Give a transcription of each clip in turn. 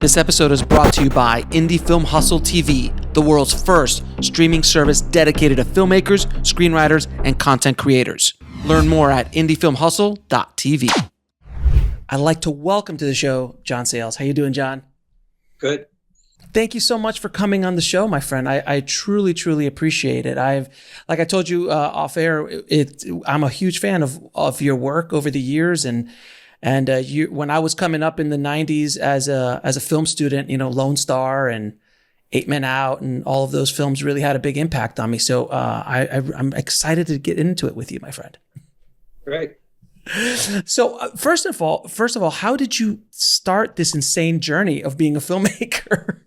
This episode is brought to you by Indie Film Hustle TV, the world's first streaming service dedicated to filmmakers, screenwriters, and content creators. Learn more at indiefilmhustle.tv. I'd like to welcome to the show John Sayles. How you doing, John? Good. Thank you so much for coming on the show, my friend. I truly, truly appreciate it. Like I told you off air, I'm a huge fan of your work over the years, and when I was coming up in the 90s as a film student, Lone Star and Eight Men Out and all of those films really had a big impact on me. So I'm excited to get into it with you, my friend. Great. So first of all, how did you start this insane journey of being a filmmaker?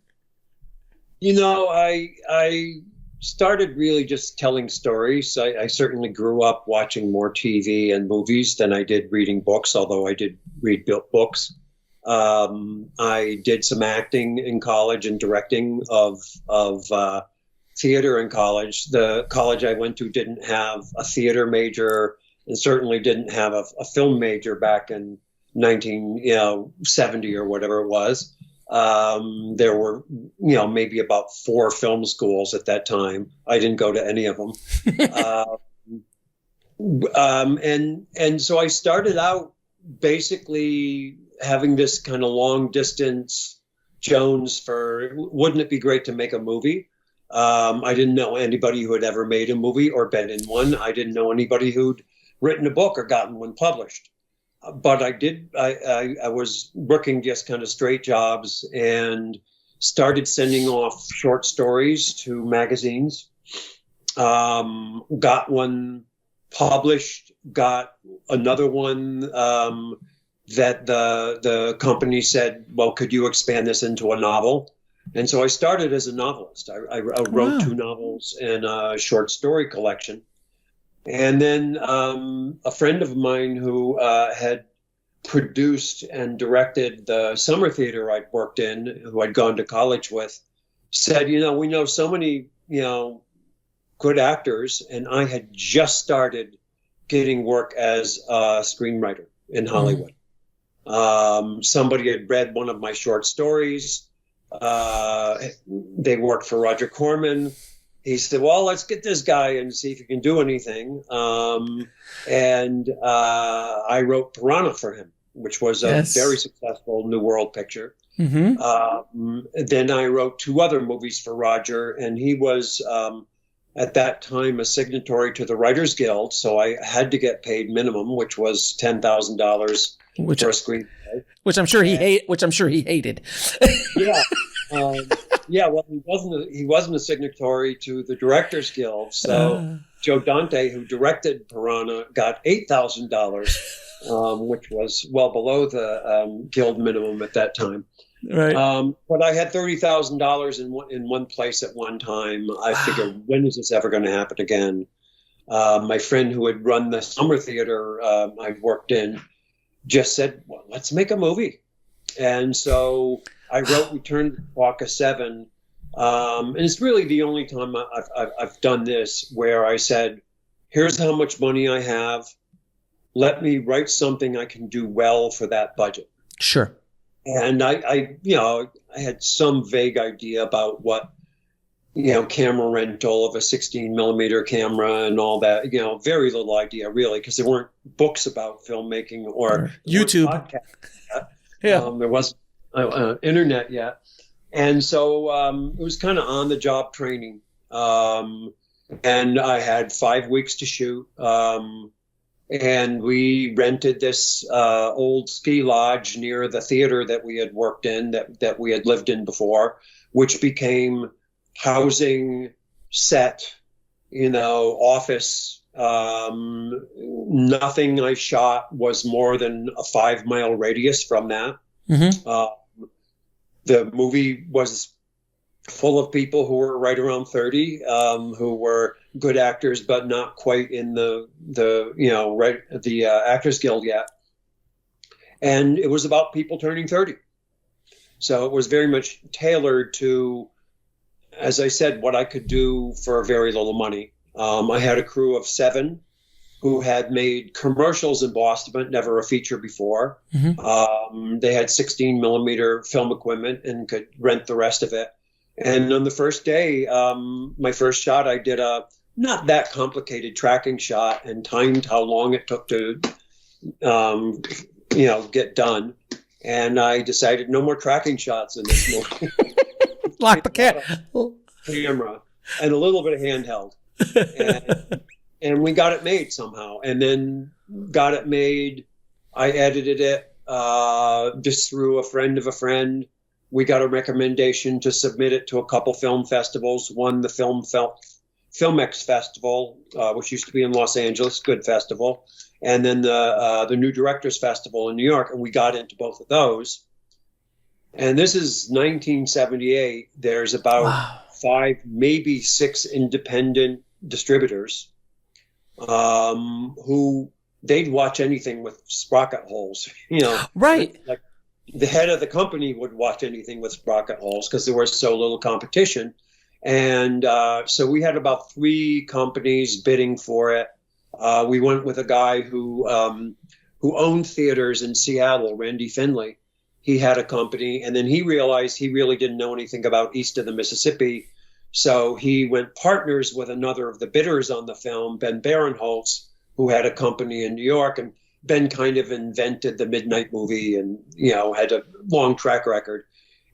I started really just telling stories. I certainly grew up watching more TV and movies than I did reading books, although I did read books. I did some acting in college and directing of theater in college. The college I went to didn't have a theater major and certainly didn't have a film major back in 1970 or whatever it was. There were, maybe about 4 film schools at that time. I didn't go to any of them. And so I started out basically having this kind of long distance Jones for, wouldn't it be great to make a movie? I didn't know anybody who had ever made a movie or been in one. I didn't know anybody who'd written a book or gotten one published. But I was working just kind of straight jobs and started sending off short stories to magazines. Got one published, got another one that the company said, well, could you expand this into a novel? And so I started as a novelist. I wrote 2 novels and a short story collection. And then a friend of mine who had produced and directed the summer theater I'd worked in, who I'd gone to college with, said, we know so many, good actors. And I had just started getting work as a screenwriter in Hollywood. Somebody had read one of my short stories. They worked for Roger Corman. He said, well, let's get this guy and see if he can do anything. And I wrote Piranha for him, which was a very successful New World picture. Mm-hmm. Then I wrote 2 other movies for Roger, and he was, at that time, a signatory to the Writers Guild. So I had to get paid minimum, which was $10,000 for a screenplay. Which I'm sure he hated. Yeah. Yeah, well, he wasn't a signatory to the Directors Guild. So Joe Dante, who directed Piranha, got $8,000, which was well below the guild minimum at that time. Right. But I had $30,000 in one place at one time. I figured, when is this ever going to happen again? My friend who had run the summer theater I worked in just said, well, let's make a movie. And so I wrote Return to Quokka 7, and it's really the only time I've done this, where I said, here's how much money I have. Let me write something I can do well for that budget. Sure. And I had some vague idea about what, camera rental of a 16 millimeter camera and all that, very little idea really, because there weren't books about filmmaking or YouTube. Yeah. There wasn't internet yet. And so it was kind of on the job training. And I had 5 weeks to shoot. And we rented this old ski lodge near the theater that we had worked in, that we had lived in before, which became housing, set, office. Nothing I shot was more than a 5-mile radius from that. Mm-hmm. The movie was full of people who were right around 30, who were good actors, but not quite in the Actors Guild yet. And it was about people turning 30. So it was very much tailored to, as I said, what I could do for very little money. I had a crew of 7 who had made commercials in Boston, but never a feature before. They had 16 millimeter film equipment and could rent the rest of it. And on the first day, my first shot, I did a not that complicated tracking shot and timed how long it took to, get done. And I decided no more tracking shots in this movie. Lock the camera and a little bit of handheld. And we got it made somehow. And then got it made. I edited it just through a friend of a friend. We got a recommendation to submit it to a couple film festivals. One, the Filmex Festival, which used to be in Los Angeles, good festival. And then the New Directors Festival in New York. And we got into both of those. And this is 1978. There's about 5, maybe 6 independent distributors who they'd watch anything with sprocket holes, Right. Like the head of the company would watch anything with sprocket holes because there was so little competition. And so we had about 3 companies bidding for it. We went with a guy who owned theaters in Seattle, Randy Finley. He had a company, and then he realized he really didn't know anything about east of the Mississippi. So he went partners with another of the bidders on the film, Ben Barenholtz, who had a company in New York. And Ben kind of invented the Midnight Movie and, had a long track record.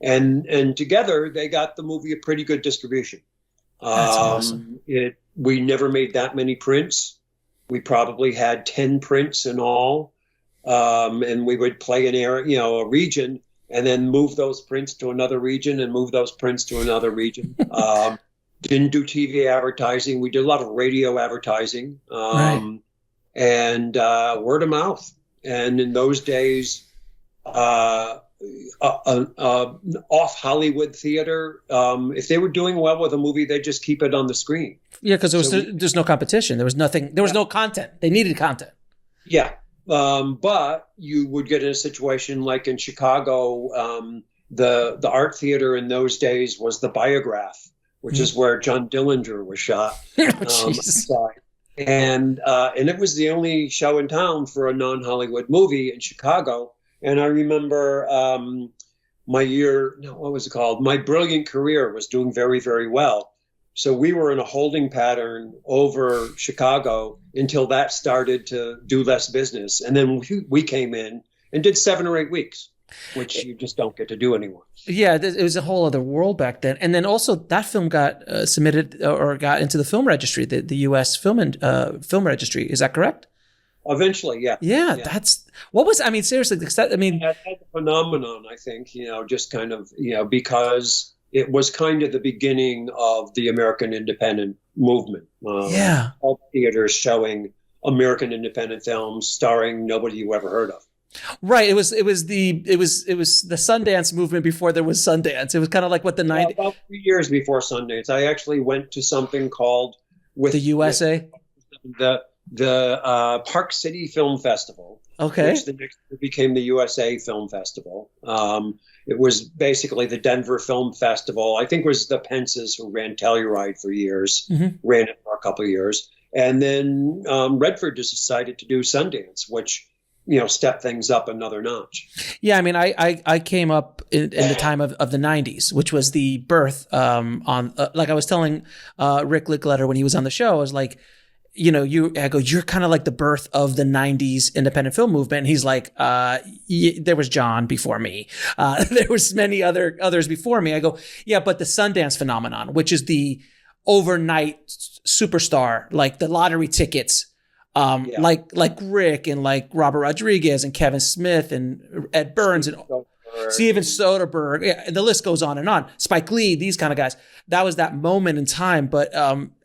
And together they got the movie a pretty good distribution. That's awesome. We never made that many prints. We probably had 10 prints in all. And we would play an area, a region, and then move those prints to another region and move those prints to another region. Didn't do TV advertising. We did a lot of radio advertising, and word of mouth. And in those days, off Hollywood theater, if they were doing well with a movie, they'd just keep it on the screen. Yeah, because there's no competition. There was nothing. There was no content. They needed content. Yeah. But you would get in a situation like in Chicago, the art theater in those days was the Biograph, which is where John Dillinger was shot. And it was the only show in town for a non-Hollywood movie in Chicago. And I remember my Brilliant Career was doing very, very well. So we were in a holding pattern over Chicago until that started to do less business. And then we came in and did 7 or 8 weeks, which you just don't get to do anymore. Yeah, it was a whole other world back then. And then also that film got submitted or got into the Film Registry, the U.S. Film Registry. Is that correct? Eventually, yeah. Yeah, that's what was. I mean, seriously, that's a phenomenon. I think just kind of because it was kind of the beginning of the American independent movement. All theaters showing American independent films starring nobody you ever heard of. Right. It was the Sundance movement before there was Sundance. It was kind of like what the 90s. About 3 years before Sundance, I actually went to something called the USA, the Park City Film Festival. Okay. Which the next year became the USA Film Festival. It was basically the Denver Film Festival. I think it was the Pences who ran Telluride for years, ran it for a couple of years. And then Redford just decided to do Sundance, which, stepped things up another notch. Yeah, I mean, I came up in the time of the 90s, which was the birth on, like I was telling Rick Lickletter when he was on the show, I was like, you're kind of like the birth of the 90s independent film movement. And he's like, there was John before me. There was many others before me. I go, yeah, but the Sundance phenomenon, which is the overnight superstar, like the lottery tickets, like Rick and like Robert Rodriguez and Kevin Smith and Ed Burns and Steven Soderbergh. Yeah, the list goes on and on. Spike Lee, these kind of guys. That was that moment in time. But,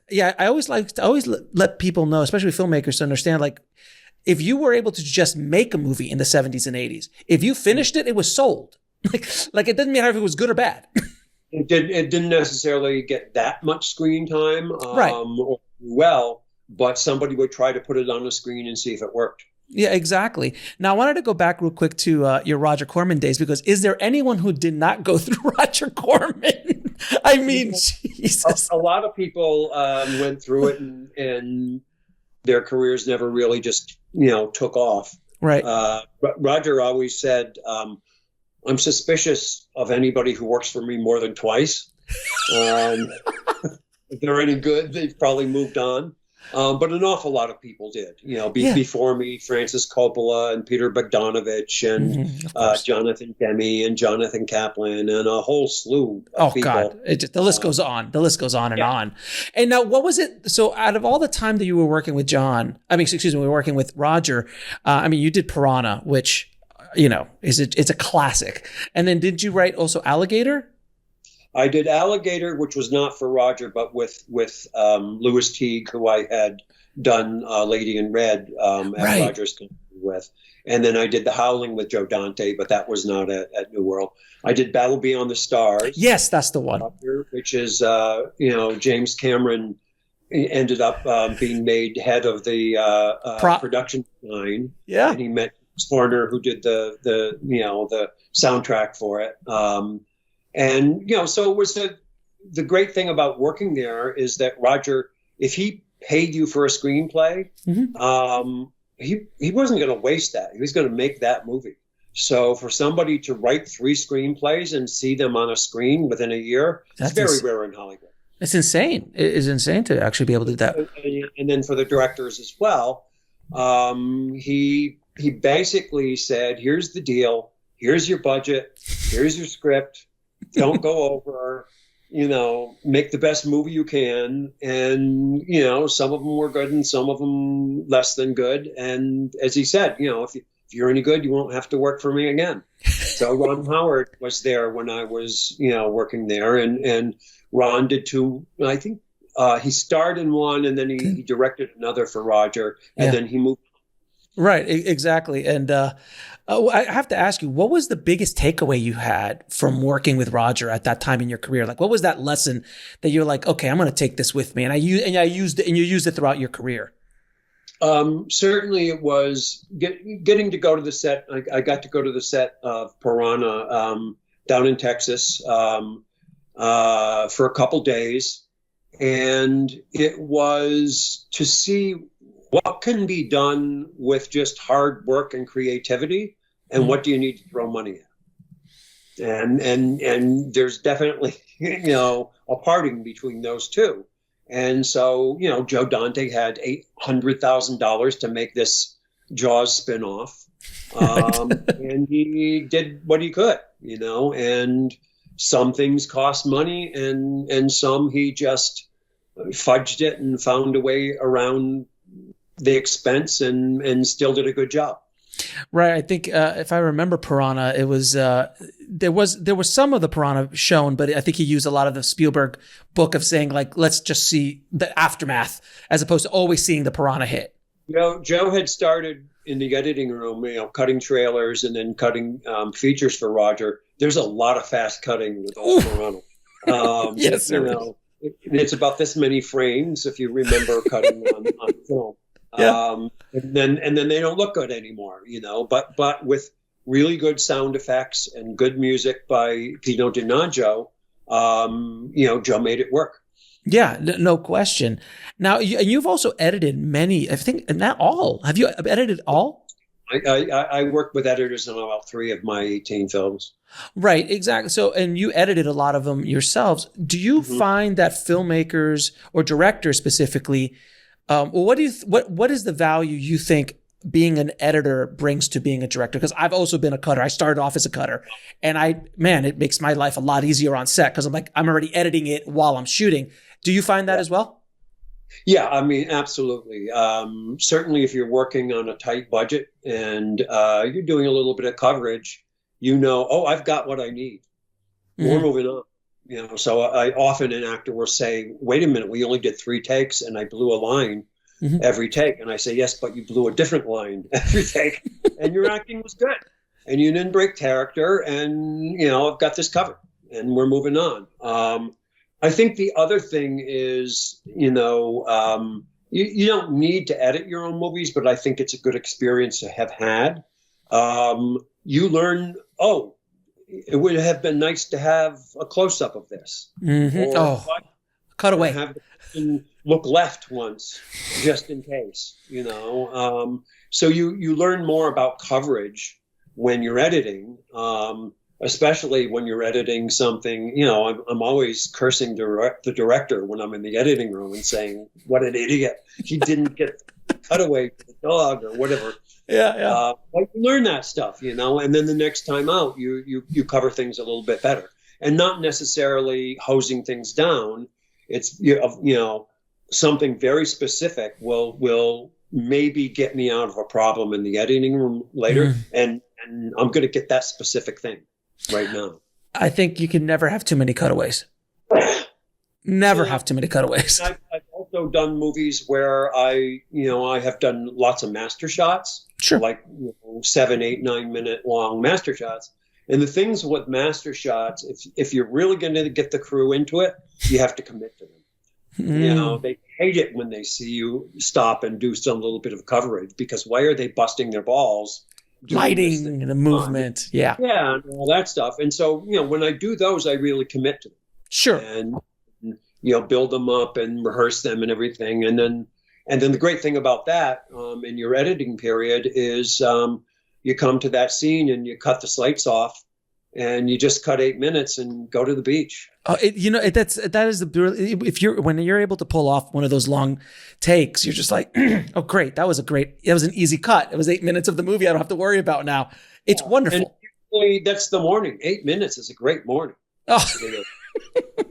yeah, I always let people know, especially filmmakers, to understand, like, if you were able to just make a movie in the 70s and 80s, if you finished it, it was sold. Like it didn't matter if it was good or bad. It didn't necessarily get that much screen time, but somebody would try to put it on the screen and see if it worked. Yeah, exactly. Now, I wanted to go back real quick to your Roger Corman days, because is there anyone who did not go through Roger Corman? I mean, Jesus. A lot of people went through it, and their careers never really just, took off. Right. But Roger always said, I'm suspicious of anybody who works for me more than twice. If they're any good, they've probably moved on. But an awful lot of people did, before me, Francis Coppola and Peter Bogdanovich and Jonathan Demme and Jonathan Kaplan and a whole slew of people. God, the list goes on. The list goes on and on. And now, what was it? So out of all the time that you were working with we were working with Roger, you did Piranha, which, it's a classic. And then did you write also Alligator? I did Alligator, which was not for Roger, but with Louis Teague, who I had done Lady in Red at Roger's company with. And then I did The Howling with Joe Dante, but that was not at New World. I did Battle Beyond the Stars. Yes, that's the one. Which is, James Cameron ended up being made head of the production design. Yeah. And he met Horner, who did the soundtrack for it. So it was the great thing about working there is that Roger, if he paid you for a screenplay, he wasn't going to waste that. He was going to make that movie. So for somebody to write 3 screenplays and see them on a screen within a year, it's very rare in Hollywood. It's insane. It is insane to actually be able to do that. And then for the directors as well, he basically said, here's the deal. Here's your budget. Here's your script. Don't go over, make the best movie you can. And, some of them were good and some of them less than good. And as he said, if you're any good, you won't have to work for me again. So Ron Howard was there when I was, working there. And Ron did 2, I think he starred in one and then he directed another for Roger. And then he moved. Right, exactly. And I have to ask you, what was the biggest takeaway you had from working with Roger at that time in your career? Like, what was that lesson that you're like, okay, I'm going to take this with me, and you used it throughout your career? Certainly, it was getting to go to the set. I got to go to the set of Piranha down in Texas for a couple days, and it was to see what can be done with just hard work and creativity, and what do you need to throw money at? And there's definitely, a parting between those two. And so, Joe Dante had $800,000 to make this Jaws spinoff. And he did what he could, and some things cost money and some he just fudged it and found a way around the expense and still did a good job. Right. I think if I remember Piranha, it was there was some of the Piranha shown, but I think he used a lot of the Spielberg book of saying, like, let's just see the aftermath as opposed to always seeing the Piranha hit. Joe had started in the editing room, cutting trailers and then cutting features for Roger. There's a lot of fast cutting with Piranha. Yes, it's about this many frames if you remember cutting on film. Yeah. And then they don't look good anymore, but with really good sound effects and good music by Pino Donaggio, Joe made it work. Yeah, no question. Now, you've also edited many, I think, not all. Have you edited all? I worked with editors on about 3 of my 18 films. Right, exactly. So, and you edited a lot of them yourselves. Do you find that filmmakers or directors specifically, what is the value you think being an editor brings to being a director? Because I've also been a cutter. I started off as a cutter, and it makes my life a lot easier on set because I'm already editing it while I'm shooting. Do you find that as well? Yeah, absolutely. Certainly if you're working on a tight budget and you're doing a little bit of coverage, I've got what I need. We're moving on. So I often an actor will say, wait a minute, we only did 3 takes and I blew a line every take. And I say, yes, but you blew a different line every take and your acting was good and you didn't break character and, I've got this covered and we're moving on. I think the other thing is, you don't need to edit your own movies, but I think it's a good experience to have had. You learn, it would have been nice to have a close-up of this. Cut away. Have them look left once, just in case, So you learn more about coverage when you're editing, especially when you're editing something. I'm always cursing the director when I'm in the editing room and saying, "What an idiot! He didn't get the cutaway for the dog," or whatever. Yeah. But you learn that stuff, and then the next time out, you cover things a little bit better, and not necessarily hosing things down. It's something very specific will maybe get me out of a problem in the editing room later, and I'm going to get that specific thing right now. I think you can never have too many cutaways. Never have too many cutaways. I've also done movies where I have done lots of master shots, sure, like 7, 8, 9 minute long master shots. And the things with master shots, if you're really going to get the crew into it, you have to commit to them. They hate it when they see you stop and do some little bit of coverage, because why are they busting their balls? Lighting and the movement. Yeah, and all that stuff. And so, when I do those, I really commit to them. Sure. And, build them up and rehearse them and everything. And then the great thing about that in your editing period is you come to that scene and you cut the slates off and you just cut 8 minutes and go to the beach. That is when you're able to pull off one of those long takes, you're just like, oh, great. That was an easy cut. It was 8 minutes of the movie I don't have to worry about now. It's wonderful. And usually that's the morning. 8 minutes is a great morning. Oh,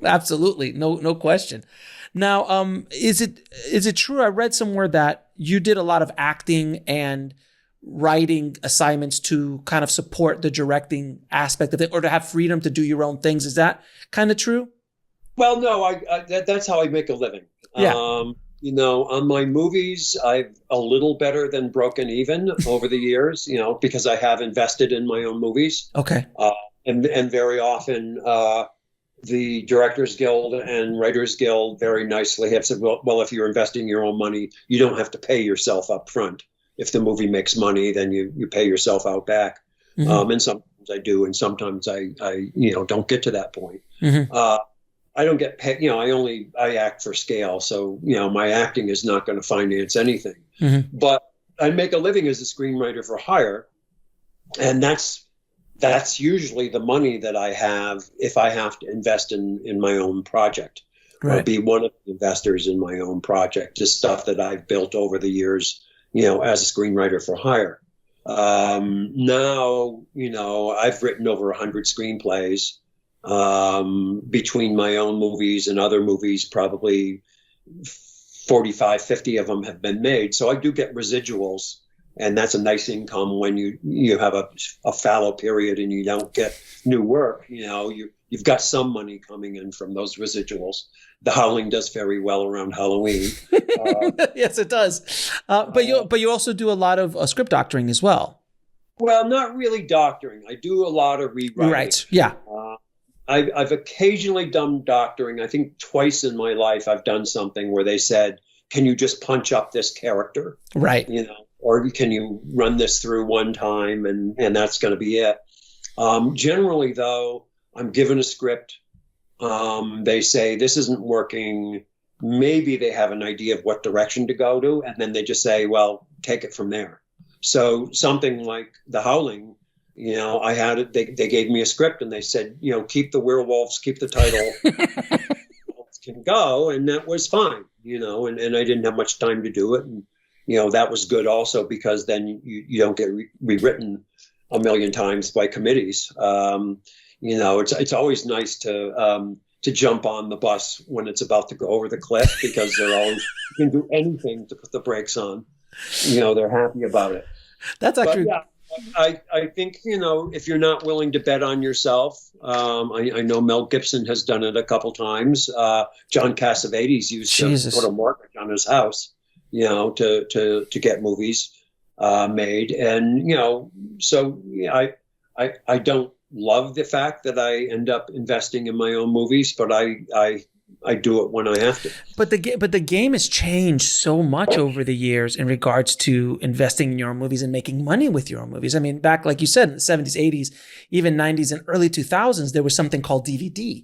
absolutely. No question. Now, is it true? I read somewhere that you did a lot of acting and writing assignments to kind of support the directing aspect of it, or to have freedom to do your own things. Is that kind of true? Well, no, that's how I make a living. Yeah. On my movies, I've a little better than broken even over the years, because I have invested in my own movies. Okay. And very often, the Directors Guild and Writers Guild very nicely have said, well, if you're investing your own money, you don't have to pay yourself up front. If the movie makes money, then you pay yourself out back. Mm-hmm. And sometimes I do, and sometimes I don't get to that point. Mm-hmm. I don't get paid. I act for scale, so my acting is not going to finance anything. Mm-hmm. But I make a living as a screenwriter for hire, and that's usually the money that I have if I have to invest in my own project, right, or be one of the investors in my own project. Just stuff that I've built over the years, as a screenwriter for hire. Now, I've written over 100 screenplays between my own movies and other movies. Probably 45, 50 of them have been made. So I do get residuals. And that's a nice income when you have a fallow period and you don't get new work. You've got some money coming in from those residuals. The Howling does very well around Halloween. Yes, it does. But you also do a lot of script doctoring as well. Well, not really doctoring. I do a lot of rewriting. Right. Yeah. I've occasionally done doctoring. I think twice in my life I've done something where they said, "Can you just punch up this character?" Right. Or can you run this through one time and that's going to be it? Generally, though, I'm given a script. They say, this isn't working. Maybe they have an idea of what direction to go to. And then they just say, well, take it from there. So something like The Howling, I had it. They gave me a script and they said, keep the werewolves, keep the title. Can go. And that was fine, and I didn't have much time to do it. And, that was good also, because then you don't get rewritten a million times by committees. It's always nice to jump on the bus when it's about to go over the cliff, because they're always, you can do anything to put the brakes on. They're happy about it. That's actually. But, yeah, I think, if you're not willing to bet on yourself, I know Mel Gibson has done it a couple times. John Cassavetes used to put a mortgage on his house, to get movies made. And, so I don't love the fact that I end up investing in my own movies, but I do it when I have to. But the game has changed so much over the years in regards to investing in your own movies and making money with your own movies. I mean, back, like you said, in the 70s, 80s, even 90s and early 2000s, there was something called DVD.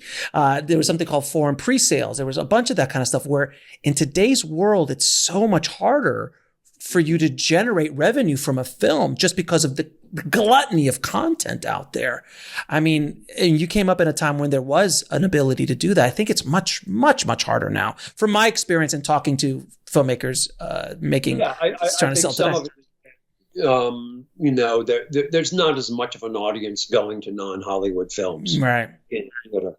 There was something called foreign pre-sales. There was a bunch of that kind of stuff, where in today's world, it's so much harder for you to generate revenue from a film just because of the gluttony of content out there. I mean, and you came up in a time when there was an ability to do that. I think it's much, much, much harder now. From my experience in talking to filmmakers, trying to sell today. There's not as much of an audience going to non-Hollywood films, right? In Twitter,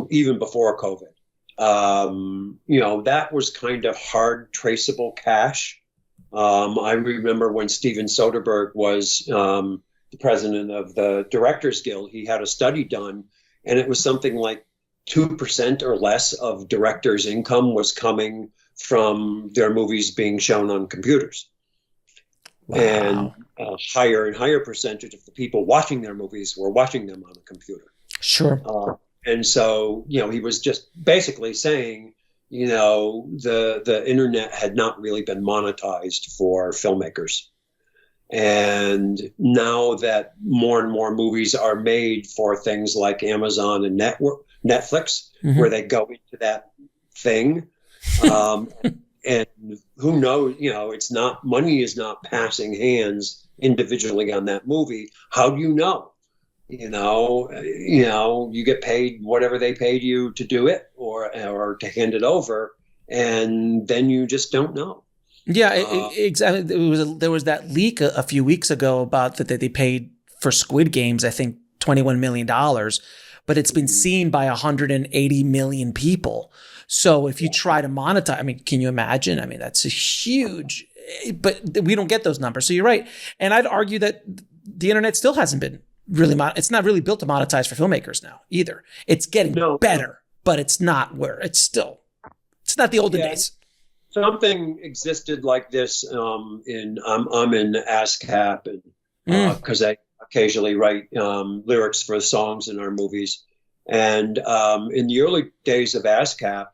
even before COVID. That was kind of hard, traceable cash. I remember when Steven Soderbergh was the president of the Directors Guild, he had a study done, and it was something like 2% or less of directors' income was coming from their movies being shown on computers. Wow. And a higher and higher percentage of the people watching their movies were watching them on a computer. Sure. And so, he was just basically saying, the internet had not really been monetized for filmmakers. And now that more and more movies are made for things like Amazon and Netflix, mm-hmm. where they go into that thing, and who knows, money is not passing hands individually on that movie. How do you know? You get paid whatever they paid you to do it or to hand it over, and then you just don't know. Yeah, exactly. There was that leak a few weeks ago about that they paid for Squid Games, I think $21 million, but it's been seen by 180 million people. So if you try to monetize, I mean, can you imagine? I mean, that's a huge, but we don't get those numbers. So you're right. And I'd argue that the internet still hasn't been really, it's not really built to monetize for filmmakers now either. It's getting better, but it's not where it's not the olden days. Something existed like this. I'm in ASCAP, and because I occasionally write lyrics for songs in our movies. And in the early days of ASCAP,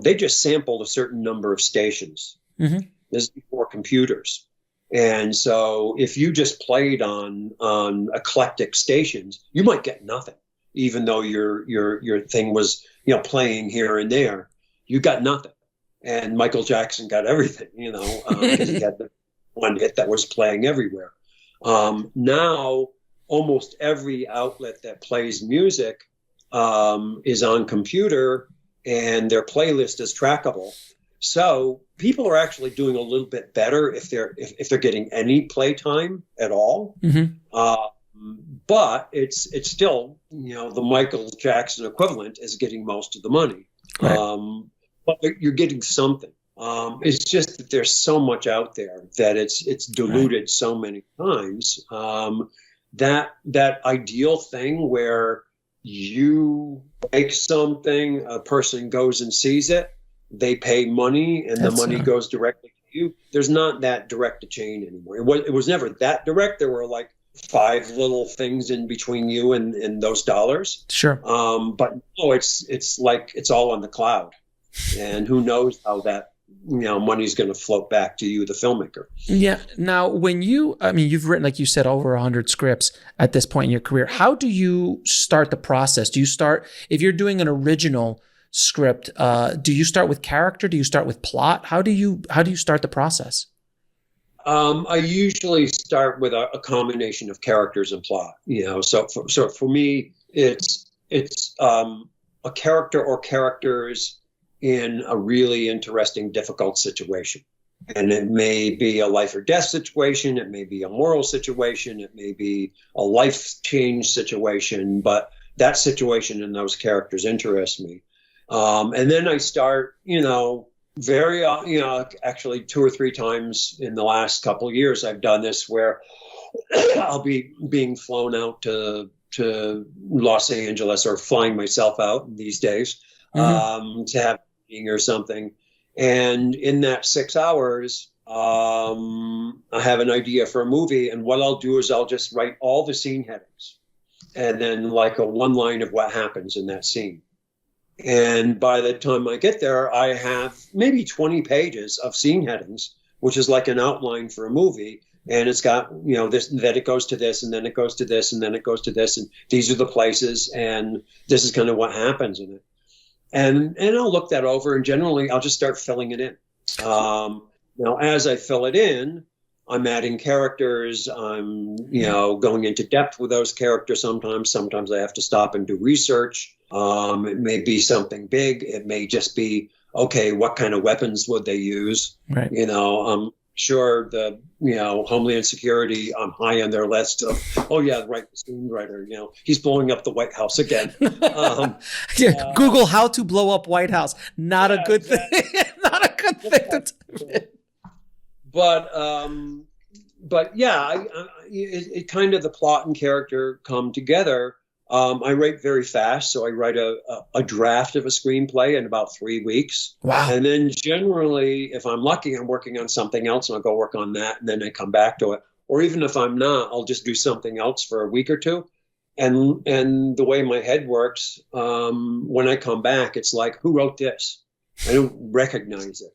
they just sampled a certain number of stations. Mm-hmm. This is before computers. And so if you just played on eclectic stations, you might get nothing, even though your thing was, playing here and there. You got nothing. And Michael Jackson got everything, because he had the one hit that was playing everywhere. Now, almost every outlet that plays music is on computer, and their playlist is trackable. So people are actually doing a little bit better if they're getting any playtime at all. Mm-hmm. But it's still, the Michael Jackson equivalent is getting most of the money. Right. But you're getting something. It's just that there's so much out there that it's diluted so many times. That ideal thing where you make something, a person goes and sees it, they pay money, and the money goes directly to you. There's not that direct a chain anymore. It was never that direct. There were like 5 little things in between you and those dollars. Sure. But no, it's like it's all on the cloud, and who knows how that money's going to float back to you, the filmmaker. Yeah. Now, you've written, like you said, over 100 scripts at this point in your career. How do you start the process? Do you start, if you're doing an original script, do you start with character? Do you start with plot? How do you start the process? I usually start with a combination of characters and plot. So for me, it's a character or characters in a really interesting, difficult situation. And it may be a life or death situation. It may be a moral situation. It may be a life change situation. But that situation and those characters interest me. And then I start, actually 2 or 3 times in the last couple of years, I've done this where I'll be being flown out to Los Angeles, or flying myself out these days, to have or something. And in that 6 hours, I have an idea for a movie. And what I'll do is I'll just write all the scene headings and then like a one line of what happens in that scene. And by the time I get there, I have maybe 20 pages of scene headings, which is like an outline for a movie. And it's got, this, that it goes to this, and then it goes to this, and then it goes to this. And these are the places. And this is kind of what happens in it. And I'll look that over, and generally I'll just start filling it in. Now, as I fill it in, I'm adding characters. I'm, going into depth with those characters sometimes. Sometimes I have to stop and do research. It may be something big. It may just be, okay, what kind of weapons would they use? Right. I'm sure the, Homeland Security, I'm high on their list of, oh yeah, right, the screenwriter, he's blowing up the White House again. Google how to blow up White House. Not a good thing. Not a good thing to do. But yeah, it kind of, the plot and character come together. I write very fast, so I write a draft of a screenplay in about 3 weeks. Wow. And then generally, if I'm lucky, I'm working on something else, and I'll go work on that, and then I come back to it. Or even if I'm not, I'll just do something else for a week or two. And the way my head works, when I come back, it's like, who wrote this? I don't recognize it.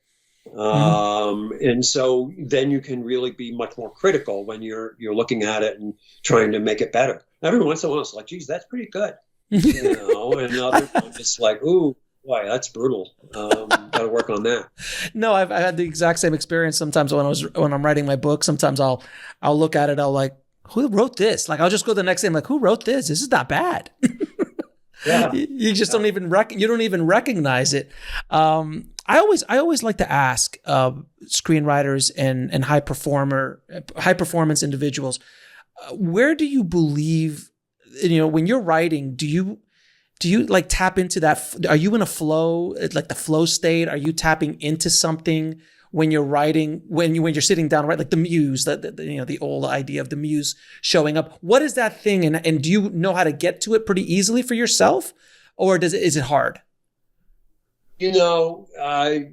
And so then you can really be much more critical when you're looking at it and trying to make it better. Every once in a while, it's like, geez, that's pretty good. And other times it's like, ooh, boy, that's brutal. Got to work on that. No, I've had the exact same experience. Sometimes when I'm writing my book, sometimes I'll look at it. I'll like, who wrote this? Like, I'll just go the next day. I'm like, who wrote this? This is not bad. Yeah. You just don't even recognize it. I always like to ask screenwriters and high performance individuals, where do you believe, when you're writing, do you like tap into that? Are you in a flow, like the flow state? Are you tapping into something when you're writing, when you're sitting down, right? Like the muse, the old idea of the muse showing up. What is that thing? And do you know how to get to it pretty easily for yourself, or is it hard? I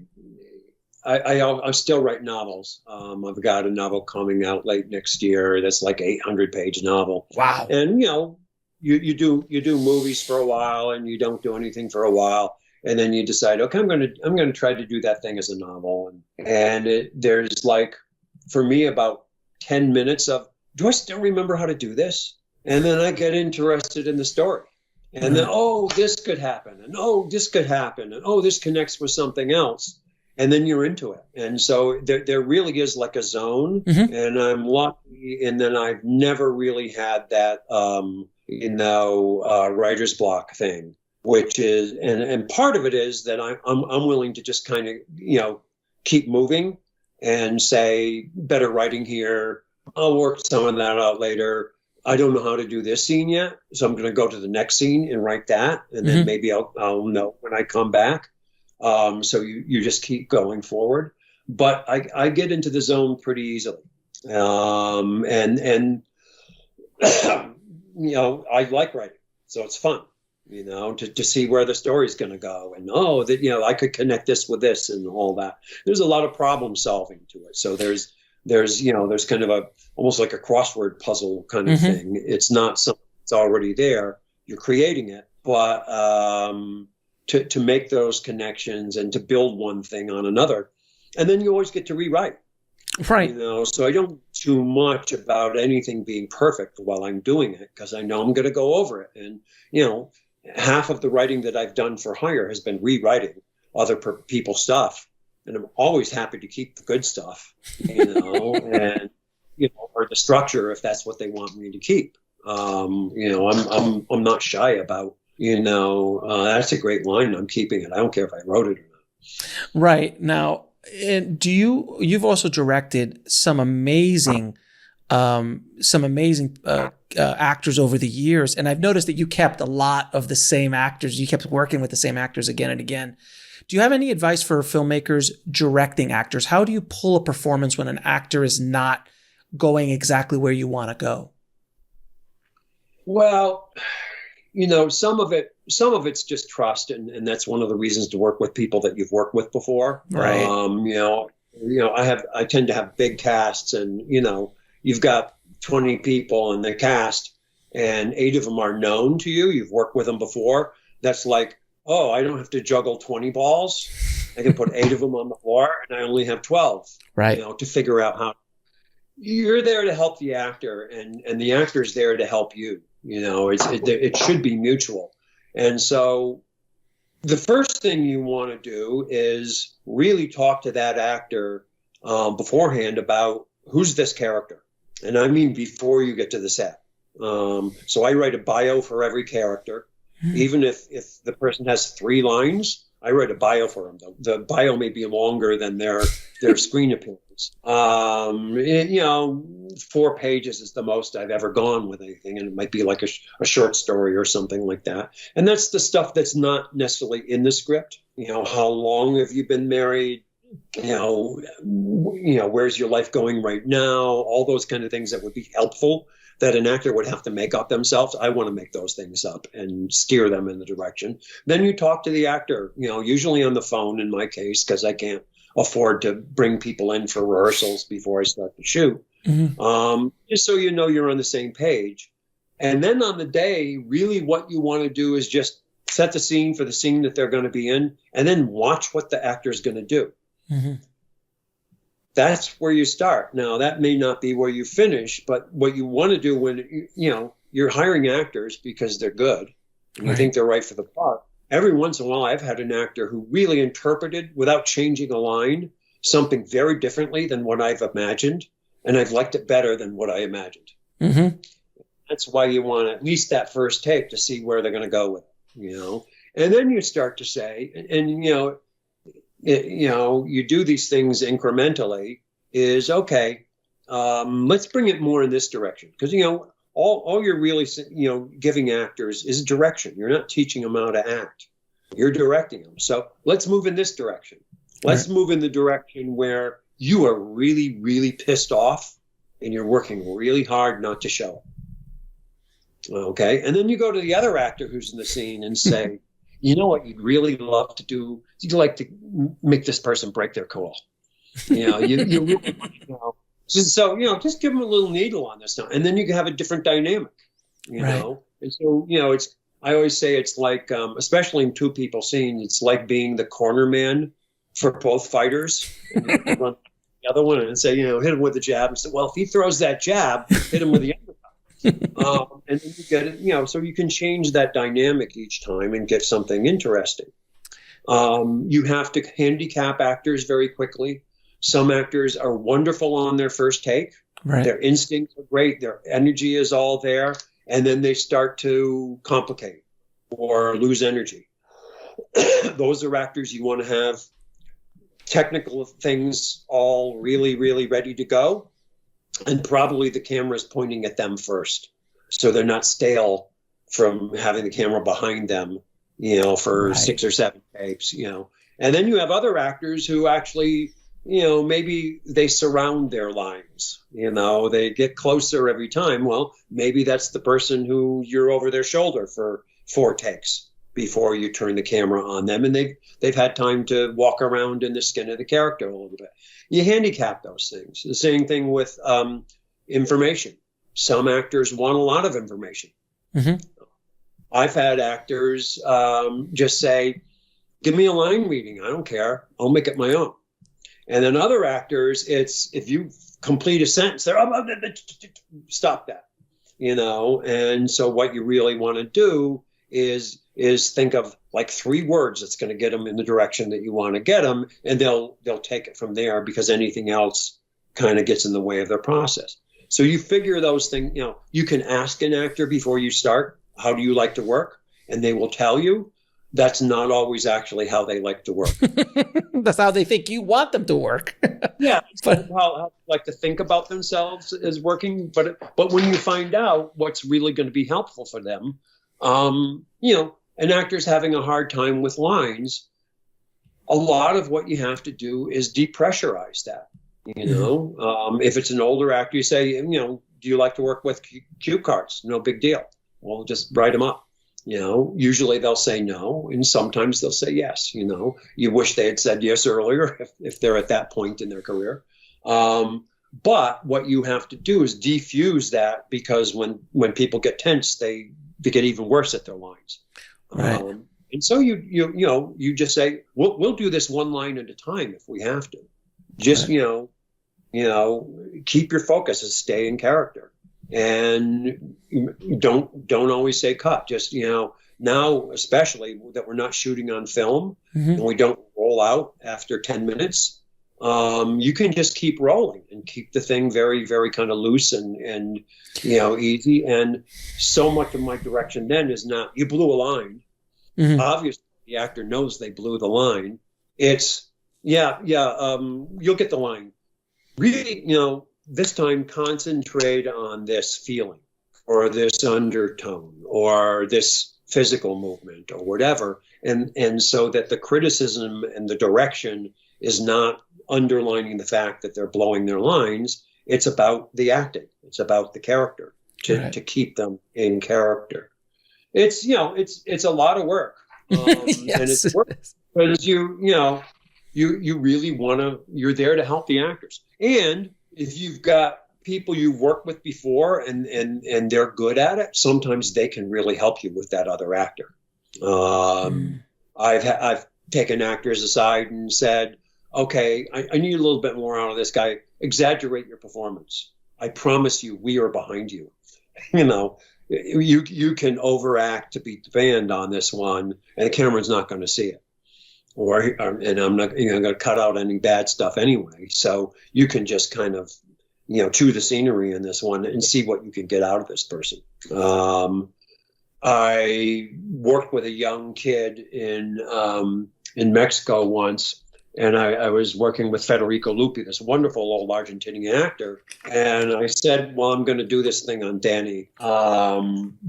still write novels. I've got a novel coming out late next year. That's like 800-page novel. Wow. And you do movies for a while, and you don't do anything for a while, and then you decide, okay, I'm going to try to do that thing as a novel. And there's like, for me, about 10 minutes of, do I still remember how to do this? And then I get interested in the story. And then, oh, this could happen. And oh, this could happen. And oh, this connects with something else. And then you're into it. And so there really is like a zone. Mm-hmm. And I'm lucky. And then I've never really had that, writer's block thing, which is, and part of it is that I'm willing to just kind of, keep moving and say, better writing here. I'll work some of that out later. I don't know how to do this scene yet, so I'm going to go to the next scene and write that, and then maybe I'll know when I come back. So you just keep going forward. But I get into the zone pretty easily, and I like writing, so it's fun, to see where the story's going to go, and I could connect this with this and all that. There's a lot of problem solving to it, so there's kind of almost like a crossword puzzle kind of thing. It's not something that's already there. You're creating it, but to make those connections and to build one thing on another. And then you always get to rewrite. Right. So I don't too much about anything being perfect while I'm doing it, because I know I'm going to go over it. And, half of the writing that I've done for hire has been rewriting other people's stuff. And I'm always happy to keep the good stuff, and, or the structure, if that's what they want me to keep. I'm not shy about, that's a great line. I'm keeping it. I don't care if I wrote it or not. Right. Now, you've also directed some amazing actors over the years. And I've noticed that you kept a lot of the same actors. You kept working with the same actors again and again. Do you have any advice for filmmakers directing actors? How do you pull a performance when an actor is not going exactly where you want to go? Well, some of it's just trust, and that's one of the reasons to work with people that you've worked with before. Right. I tend to have big casts, and you've got 20 people in the cast, and 8 of them are known to you. You've worked with them before. That's like oh, I don't have to juggle 20 balls. I can put 8 of them on the floor, and I only have 12. Right. To figure out how. You're there to help the actor, and the actor's there to help you. It should be mutual. And so the first thing you want to do is really talk to that actor beforehand about who's this character. And I mean before you get to the set. So I write a bio for every character. Even if the person has 3 lines, I write a bio for them. The bio may be longer than their screen appearance. 4 pages is the most I've ever gone with anything, and it might be like a short story or something like that. And that's the stuff that's not necessarily in the script. How long have you been married? Where's your life going right now? All those kind of things that would be helpful that an actor would have to make up themselves. I want to make those things up and steer them in the direction. Then you talk to the actor, usually on the phone in my case, because I can't afford to bring people in for rehearsals before I start the shoot. Just so you're on the same page. And then on the day, really what you want to do is just set the scene for the scene that they're going to be in, and then watch what the actor is going to do. That's where you start. Now, that may not be where you finish, but what you want to do when, you're hiring actors because they're good and you think they're right for the part. Every once in a while, I've had an actor who really interpreted, without changing a line, something very differently than what I've imagined, and I've liked it better than what I imagined. That's why you want at least that first take to see where they're going to go with it, And then you start to say, you do these things incrementally, is okay, let's bring it more in this direction. Because, all you're really, giving actors is direction. You're not teaching them how to act. You're directing them. So let's move in this direction. Let's move in the direction where you are really, really pissed off and you're working really hard not to show it. Okay. And then you go to the other actor who's in the scene and say, you know what you'd really love to do? You'd like to make this person break their cool. You really, so, just give them a little needle on this now. And then you can have a different dynamic, know. And so, I always say it's like, especially in 2 people scenes, it's like being the corner man for both fighters. And you run the other one and say, hit him with the jab. And say, well, if he throws that jab, hit him with the uppercut. And then you get it, so you can change that dynamic each time and get something interesting. You have to handicap actors very quickly. Some actors are wonderful on their first take. Their instincts are great. Their energy is all there. And then they start to complicate or lose energy. Those are actors you want to have technical things all really, really ready to go. And probably the camera is pointing at them first. So they're not stale from having the camera behind them, for 6 or 7 takes, And then you have other actors who actually, maybe they surround their lines, they get closer every time. Well, maybe that's the person who you're over their shoulder for 4 takes before you turn the camera on them. And they've had time to walk around in the skin of the character a little bit. You handicap those things. The same thing with information. Some actors want a lot of information. I've had actors just say, give me a line reading. I don't care. I'll make it my own. And then other actors, it's if you complete a sentence, they're stop that, And so what you really want to do is think of like 3 words that's going to get them in the direction that you want to get them, and they'll take it from there, because anything else kind of gets in the way of their process. So you figure those things. You can ask an actor before you start, how do you like to work? And they will tell you. That's not always actually how they like to work. That's how they think you want them to work. Yeah, but how they like to think about themselves as working. But when you find out what's really going to be helpful for them, an actor's having a hard time with lines. A lot of what you have to do is depressurize that. If it's an older actor, you say, do you like to work with cue cards? No big deal. Well, just write them up. Usually they'll say no, and sometimes they'll say yes. You wish they had said yes earlier if they're at that point in their career. But what you have to do is defuse that, because when people get tense, they get even worse at their lines. Right. And so you just say, we'll do this one line at a time if we have to. Just, right. Keep your focus and stay in character. And don't always say cut. Just, now, especially that we're not shooting on film and we don't roll out after 10 minutes, you can just keep rolling and keep the thing very, very kind of loose and easy. And so much of my direction then is not, you blew a line. Obviously, the actor knows they blew the line. It's, you'll get the line. Really, this time concentrate on this feeling or this undertone or this physical movement or whatever. And so that the criticism and the direction is not underlining the fact that they're blowing their lines. It's about the acting. It's about the character to keep them in character. It's a lot of work, Yes, and it's work because you really want to. You're there to help the actors, and if you've got people you've worked with before and they're good at it, sometimes they can really help you with that other actor. I've taken actors aside and said, okay, I need a little bit more out of this guy. Exaggerate your performance. I promise you, we are behind you. You can overact to beat the band on this one, and the camera's not going to see it. And I'm not going to cut out any bad stuff anyway. So you can just kind of, chew the scenery in this one and see what you can get out of this person. I worked with a young kid in Mexico once. And I was working with Federico Lupi, this wonderful old Argentinian actor. And I said, well, I'm going to do this thing on Danny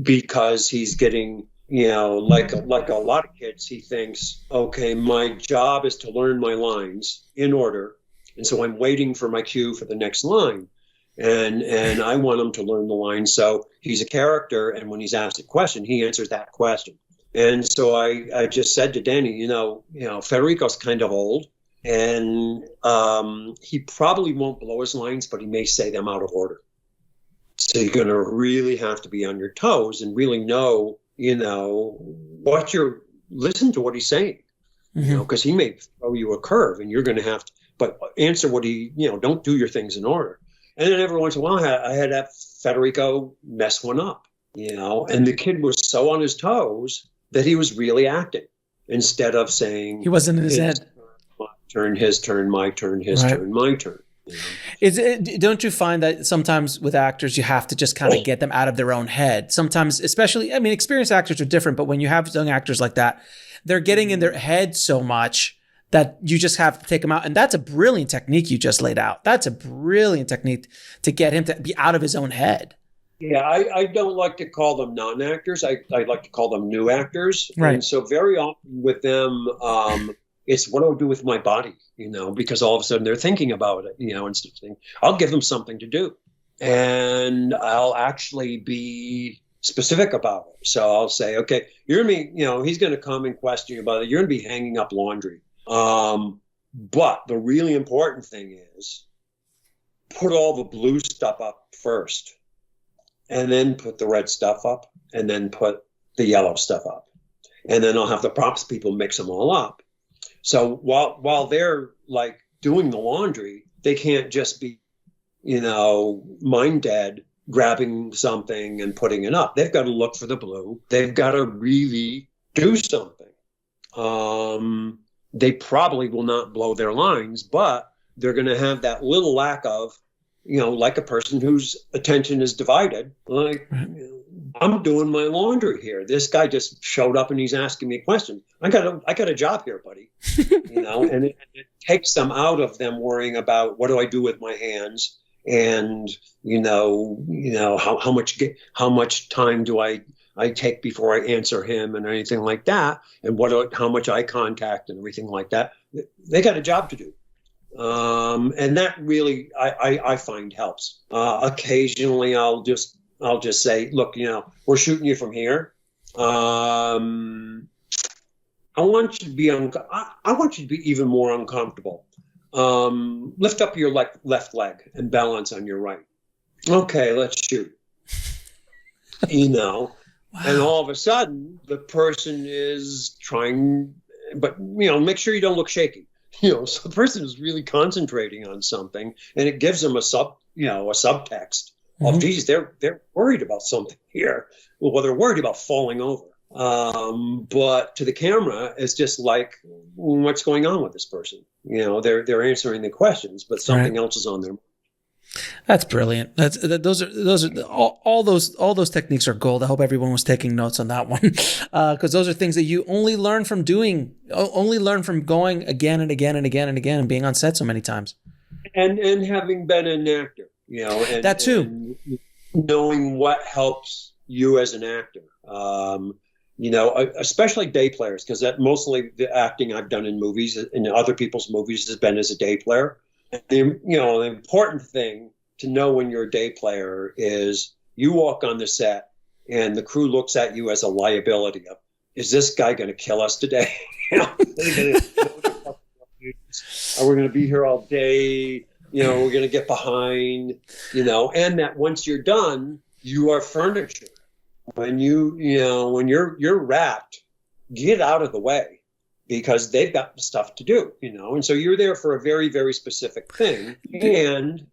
because he's getting, like a lot of kids, he thinks, okay, my job is to learn my lines in order. And so I'm waiting for my cue for the next line. And I want him to learn the line. So he's a character. And when he's asked a question, he answers that question. And so I just said to Danny, Federico's kind of old, and he probably won't blow his lines, but he may say them out of order. So you're going to really have to be on your toes and really know, listen to what he's saying, because he may throw you a curve, and you're going to have to, but answer what he, don't do your things in order. And then every once in a while, I had that Federico mess one up, and the kid was so on his toes that he was really acting instead of saying he wasn't in his head. My turn, his turn, my turn, his turn, my turn. Don't you find that sometimes with actors you have to just kind of get them out of their own head? Sometimes, especially, experienced actors are different, but when you have young actors like that, they're getting in their head so much that you just have to take them out. And that's a brilliant technique you just laid out. That's a brilliant technique to get him to be out of his own head. Yeah, I don't like to call them non-actors. I like to call them new actors. Right. And so very often with them, it's what do I do with my body, because all of a sudden they're thinking about it, instead of saying, I'll give them something to do. And I'll actually be specific about it. So I'll say, okay, you're going to be, he's going to come and question you about it. You're going to be hanging up laundry. But the really important thing is put all the blue stuff up first. And then put the red stuff up, and then put the yellow stuff up. And then I'll have the props people mix them all up. So while they're like doing the laundry, they can't just be, mind dead, grabbing something and putting it up. They've got to look for the blue. They've got to really do something. They probably will not blow their lines, but they're going to have that little lack of, like a person whose attention is divided. Like, I'm doing my laundry here. This guy just showed up and he's asking me a question. I got a job here, buddy. And it takes them out of them worrying about what do I do with my hands, and how much time do I take before I answer him and anything like that, and how much eye contact and everything like that. They got a job to do. And that really, I find helps. Occasionally I'll just say, look, we're shooting you from here. I want you to be, I want you to be even more uncomfortable. Lift up your left leg and balance on your right. Okay, let's shoot. Wow. And all of a sudden, the person is trying, but, make sure you don't look shaky. So the person is really concentrating on something, and it gives them a subtext of, geez, they're worried about something here. Well, they're worried about falling over. But to the camera, it's just like, what's going on with this person? They're answering the questions, but something else is on their mind. That's brilliant. Those are all those techniques are gold. I hope everyone was taking notes on that one, because those are things that you only learn from doing, only learn from going again and again and again and again, and being on set so many times. And having been an actor, and that too, and knowing what helps you as an actor. Especially day players, because that mostly the acting I've done in movies, in other people's movies, has been as a day player. The important thing to know when you're a day player is you walk on the set and the crew looks at you as a liability of, is this guy going to kill us today? Are we going to be here all day? We're going to get behind, and that once you're done, you are furniture. When when you're wrapped, get out of the way, because they've got stuff to do, and so you're there for a very, very specific thing. And,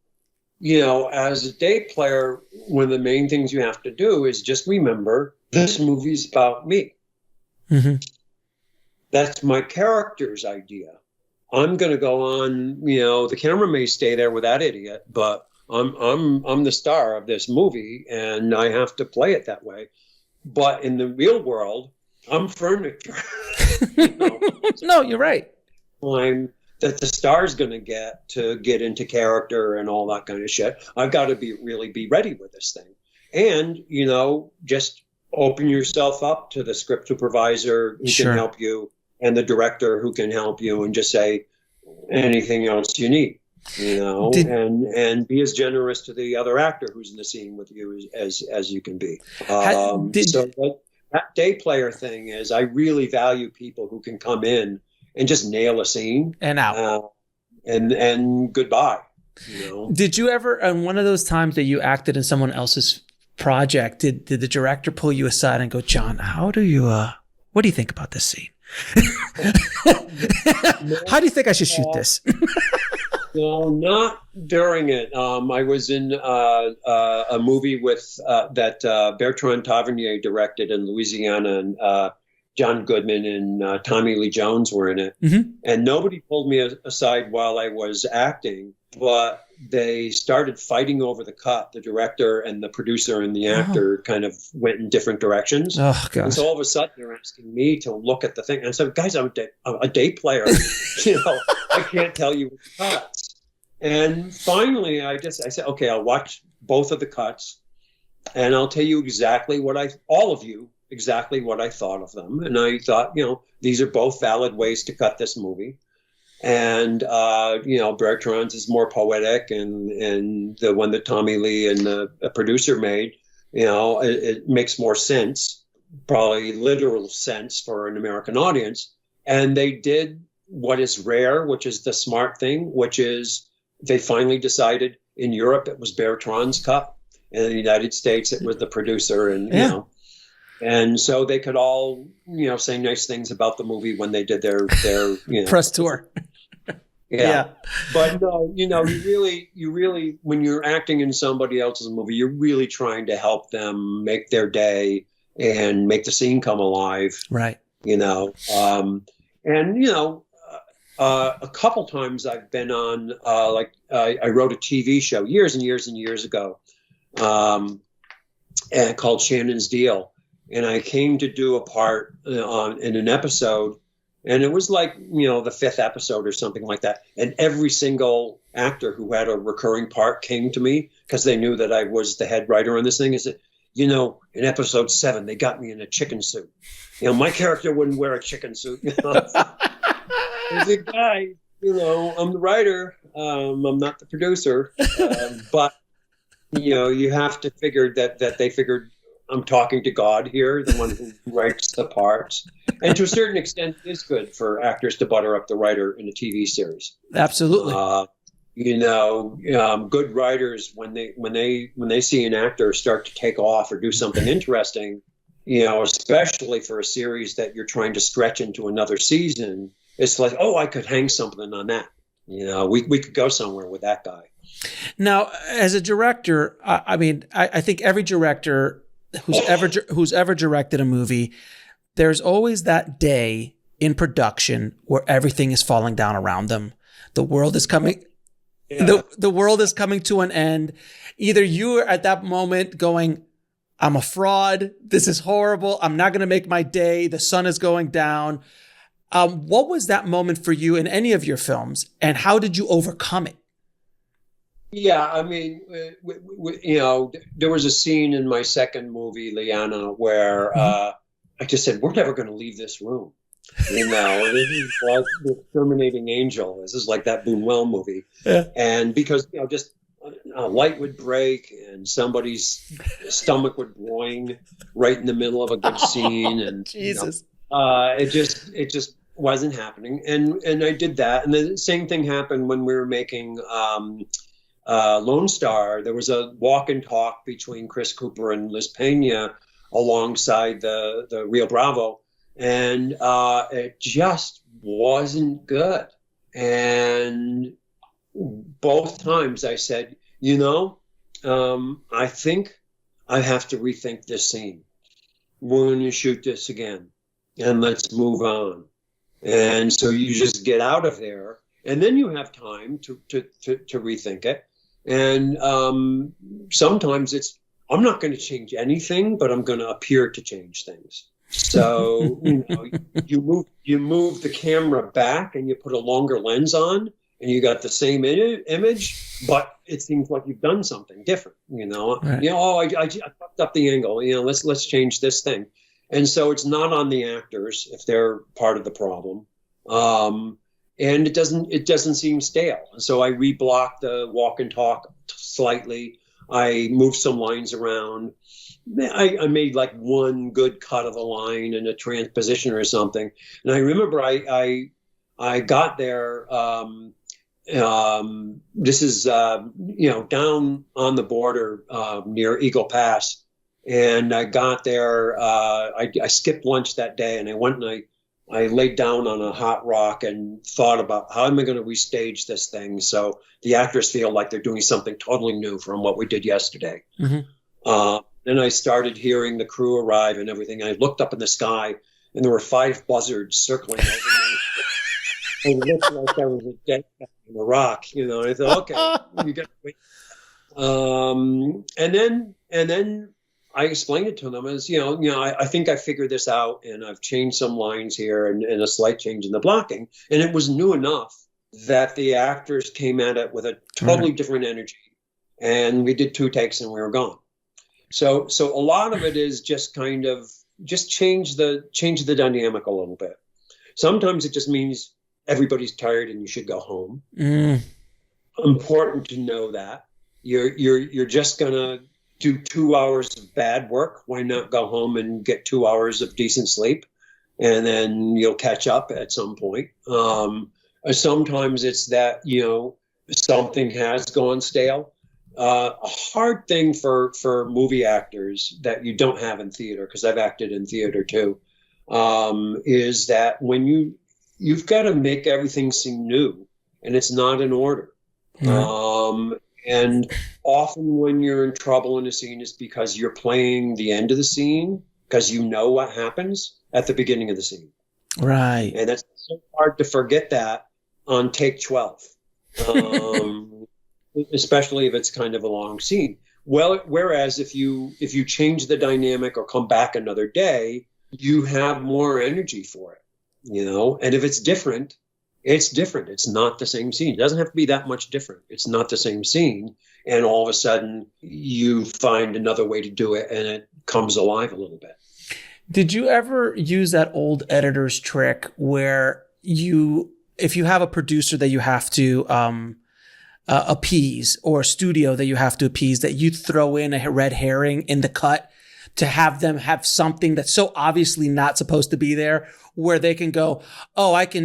as a day player, one of the main things you have to do is just remember, this movie's about me. Mm-hmm. That's my character's idea. I'm going to go on, the camera may stay there with that idiot, but I'm the star of this movie, and I have to play it that way. But in the real world, I'm furniture. No, you're right. Time that the star's going to get into character and all that kind of shit. I've got to really be ready with this thing. And, just open yourself up to the script supervisor who can help you, and the director who can help you, and just say anything else you need. And be as generous to the other actor who's in the scene with you as you can be. So that day player thing is, I really value people who can come in and just nail a scene and out, and goodbye. Did you ever, on one of those times that you acted in someone else's project, did the director pull you aside and go, John, what do you think about this scene? How do you think I should shoot this? No, not during it. I was in a movie with that Bertrand Tavernier directed in Louisiana, and John Goodman and Tommy Lee Jones were in it. Mm-hmm. And nobody pulled me aside while I was acting, but they started fighting over the cut. The director and the producer and the actor kind of went in different directions. Oh, gosh. And so all of a sudden they're asking me to look at the thing. And I said, guys, I'm a day player. I can't tell you what the cuts. And finally I said, okay, I'll watch both of the cuts and I'll tell you exactly what I thought of them. And I thought, these are both valid ways to cut this movie. And, Bertrand's is more poetic, and the one that Tommy Lee and the producer made, it makes more sense, probably literal sense for an American audience. And they did what is rare, which is the smart thing, which is they finally decided in Europe it was Bertrand's cut, and in the United States it was the producer, and, and so they could all, say nice things about the movie when they did their press tour. Yeah. But no, you really, when you're acting in somebody else's movie, you're really trying to help them make their day and make the scene come alive. Right. A couple times I've been on, I wrote a TV show years and years and years ago, and called Shannon's Deal. And I came to do a part in an episode, and it was like, the fifth episode or something like that. And every single actor who had a recurring part came to me because they knew that I was the head writer on this thing. I said, in episode 7, they got me in a chicken suit. My character wouldn't wear a chicken suit. I said, guy, I'm the writer. I'm not the producer. But, you have to figure that they figured I'm talking to God here, the one who writes the parts. And to a certain extent, it is good for actors to butter up the writer in a TV series. Absolutely. Good writers, when they see an actor start to take off or do something interesting, especially for a series that you're trying to stretch into another season, it's like, oh, I could hang something on that. We could go somewhere with that guy. Now, as a director, I think every director who's ever directed a movie, there's always that day in production where everything is falling down around them. The world is coming. Yeah. The world is coming to an end. Either you are at that moment going, I'm a fraud. This is horrible. I'm not going to make my day. The sun is going down. What was that moment for you in any of your films, and how did you overcome it? Yeah, I mean, there was a scene in my second movie, Liana, where I just said, we're never going to leave this room. This is like The Exterminating Angel. This is like that Buñuel movie. Yeah. And because, just a light would break and somebody's stomach would boing right in the middle of a good scene. And Jesus. It just wasn't happening. And I did that. And the same thing happened when we were making Lone Star. There was a walk and talk between Chris Cooper and Liz Pena alongside the Rio Bravo. And it just wasn't good. And both times I said, I think I have to rethink this scene. We're going to shoot this again and let's move on. And so you just get out of there, and then you have time to rethink it. And sometimes it's, I'm not going to change anything, but I'm going to appear to change things. So, you move the camera back and you put a longer lens on, and you got the same image, but it seems like you've done something different. Right. I fucked up the angle. Let's change this thing. And so it's not on the actors if they're part of the problem. And it doesn't seem stale. And so I reblocked the walk and talk slightly. I moved some lines around. I made like one good cut of a line and a transposition or something. And I remember I got there. This is down on the border near Eagle Pass. And I got there, I skipped lunch that day, and I went and I laid down on a hot rock and thought about how am I going to restage this thing so the actors feel like they're doing something totally new from what we did yesterday. Mm-hmm. Then I started hearing the crew arrive and everything. I looked up in the sky, and there were 5 buzzards circling over me. It looked like there was a dead guy in a rock, And I thought, okay, you got to wait. And then I explained it to them as, I think I figured this out, and I've changed some lines here and a slight change in the blocking. And it was new enough that the actors came at it with a totally different energy. And we did 2 takes and we were gone. So a lot of it is just kind of change the dynamic a little bit. Sometimes it just means everybody's tired and you should go home. Important to know that you're just gonna do 2 hours of bad work. Why not go home and get 2 hours of decent sleep, and then you'll catch up at some point. Sometimes it's that something has gone stale. A hard thing for movie actors that you don't have in theater, because I've acted in theater too, is that when you've got to make everything seem new, and it's not in order. And often when you're in trouble in a scene, it's because you're playing the end of the scene because you know what happens at the beginning of the scene. Right. And it's so hard to forget that on take 12, especially if it's kind of a long scene. Well, whereas if you change the dynamic or come back another day, you have more energy for it, And if it's different, it's different. It's not the same scene. It doesn't have to be that much different. It's not the same scene. And all of a sudden you find another way to do it, and it comes alive a little bit. Did you ever use that old editor's trick where if you have a producer that you have to appease, or a studio that you have to appease, that you throw in a red herring in the cut to have them have something that's so obviously not supposed to be there, where they can go, you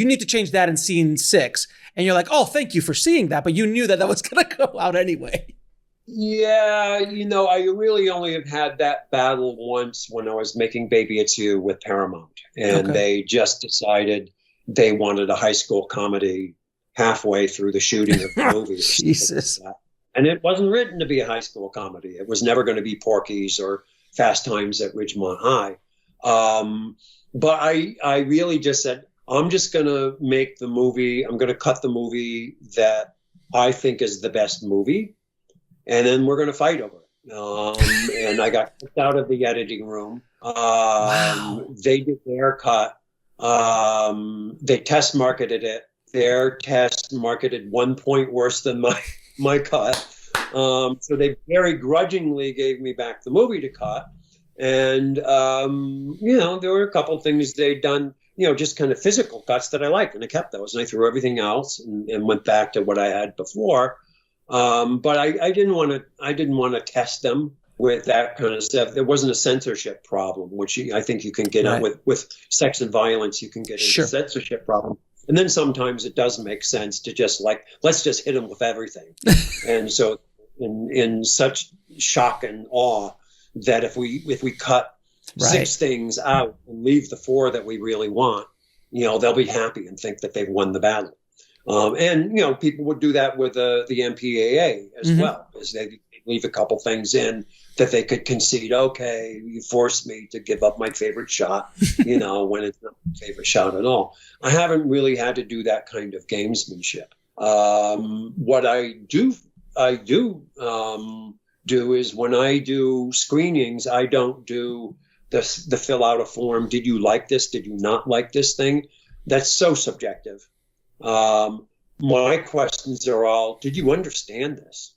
need to change that in scene 6. And you're like, oh, thank you for seeing that. But you knew that was going to go out anyway. Yeah, I really only have had that battle once when I was making Baby It's You with Paramount, and Okay. they just decided they wanted a high school comedy halfway through the shooting of the movie. Jesus. And it wasn't written to be a high school comedy. It was never going to be Porky's or Fast Times at Ridgemont High. But I really just said, I'm just going to make the movie. I'm going to cut the movie that I think is the best movie. And then we're going to fight over it. And I got kicked out of the editing room. Wow. They did their cut. They test marketed it. Their test marketed 1 point worse than my cut. So they very grudgingly gave me back the movie to cut. And, there were a couple things they'd done, just kind of physical cuts that I liked. And I kept those and I threw everything else and went back to what I had before. But I didn't want to test them with that kind of stuff. There wasn't a censorship problem, which I think you can get Right. with sex and violence. You can get into Sure. censorship problem. And then sometimes it does make sense to just let's just hit them with everything. And so in such shock and awe that if we cut Right. 6 things out and leave the 4 that we really want, they'll be happy and think that they've won the battle. And people would do that with the MPAA as Mhm. well, as they leave a couple things in that they could concede. Okay, you forced me to give up my favorite shot, when it's not my favorite shot at all. I haven't really had to do that kind of gamesmanship. What I do do is when I do screenings, I don't do the fill out a form. Did you like this? Did you not like this thing? That's so subjective. My questions are all, did you understand this?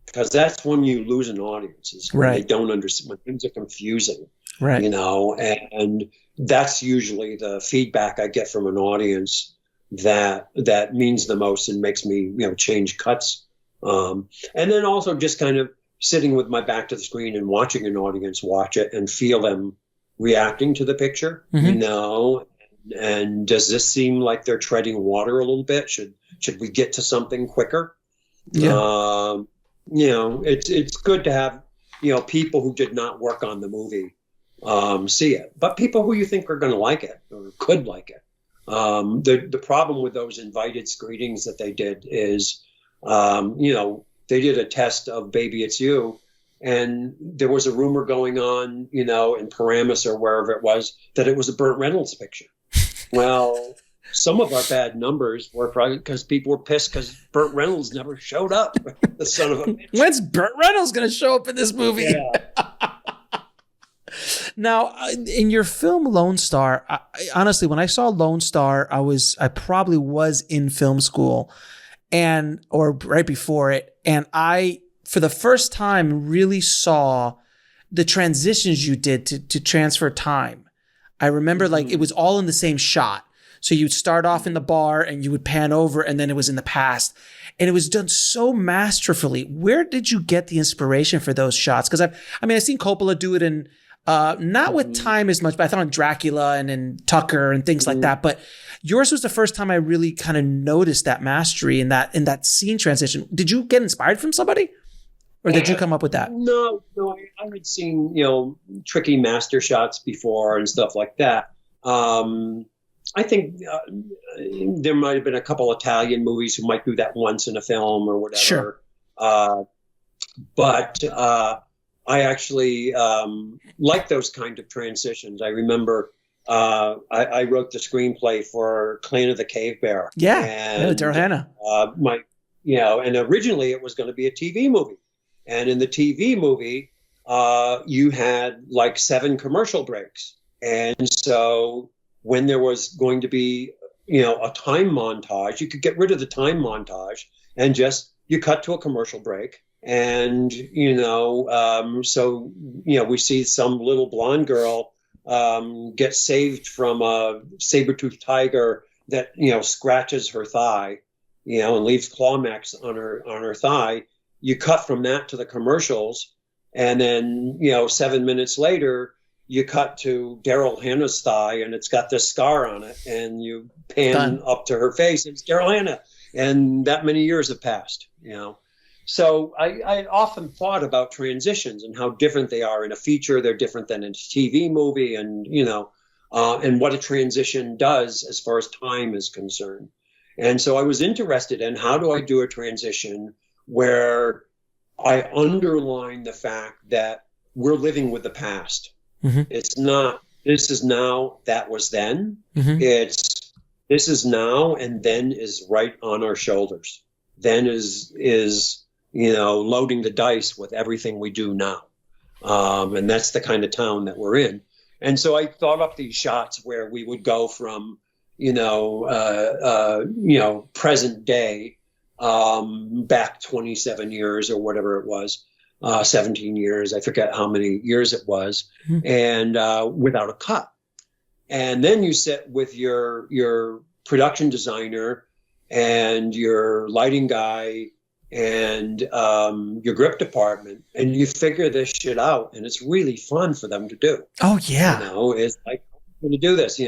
Because that's when you lose an audience, is when Right. they don't understand, when things are confusing, Right. and that's usually the feedback I get from an audience that means the most and makes me, change cuts. And then also just kind of sitting with my back to the screen and watching an audience watch it and feel them reacting to the picture, Mhm. and does this seem like they're treading water a little bit? Should we get to something quicker? Yeah. It's good to have, people who did not work on the movie see it, but people who you think are going to like it or could like it. The problem with those invited screenings that they did is, they did a test of Baby It's You, and there was a rumor going on, in Paramus or wherever it was, that it was a Burt Reynolds picture. Well, some of our bad numbers were probably because people were pissed because Burt Reynolds never showed up. The son of a bitch. When's Burt Reynolds going to show up in this movie? Yeah. Now, in your film Lone Star, honestly, when I saw Lone Star, I probably was in film school or right before it. And I, for the first time, really saw the transitions you did to transfer time. I remember like it was all in the same shot. So you'd start off in the bar and you would pan over and then it was in the past. And it was done so masterfully. Where did you get the inspiration for those shots? Because I've seen Coppola do it in, not with time as much, but I thought on Dracula and in Tucker and things like that. But yours was the first time I really kind of noticed that mastery in that scene transition. Did you get inspired from somebody? Or did you come up with that? No, I had seen, tricky master shots before and stuff like that. I think there might have been a couple Italian movies who might do that once in a film or whatever. Sure. But I actually like those kind of transitions. I remember I wrote the screenplay for Clan of the Cave Bear. Yeah, Daryl Hannah. And originally it was going to be a TV movie. And in the TV movie, you had like 7 commercial breaks. And so when there was going to be, a time montage, you could get rid of the time montage and just, you cut to a commercial break. And, we see some little blonde girl get saved from a saber-toothed tiger that, scratches her thigh, and leaves claw marks on her thigh. You cut from that to the commercials, and then 7 minutes later, you cut to Daryl Hannah's thigh, and it's got this scar on it, and you pan up to her face, and it's Daryl Hannah, and that many years have passed. So I often thought about transitions and how different they are in a feature. They're different than in a TV movie, and and what a transition does as far as time is concerned. And so I was interested in how do I do a transition where I underline the fact that we're living with the past. Mm-hmm. It's not, this is now, that was then. Mm-hmm. It's, this is now, and then is right on our shoulders. Then is loading the dice with everything we do now. And that's the kind of town that we're in. And so I thought up these shots where we would go from, present day, back 27 years or whatever it was, 17 years, I forget how many years it was, mm-hmm. and without a cut. And then you sit with your production designer and your lighting guy and your grip department, and you figure this shit out, and it's really fun for them to do. Oh yeah. It's like, I'm going to do this,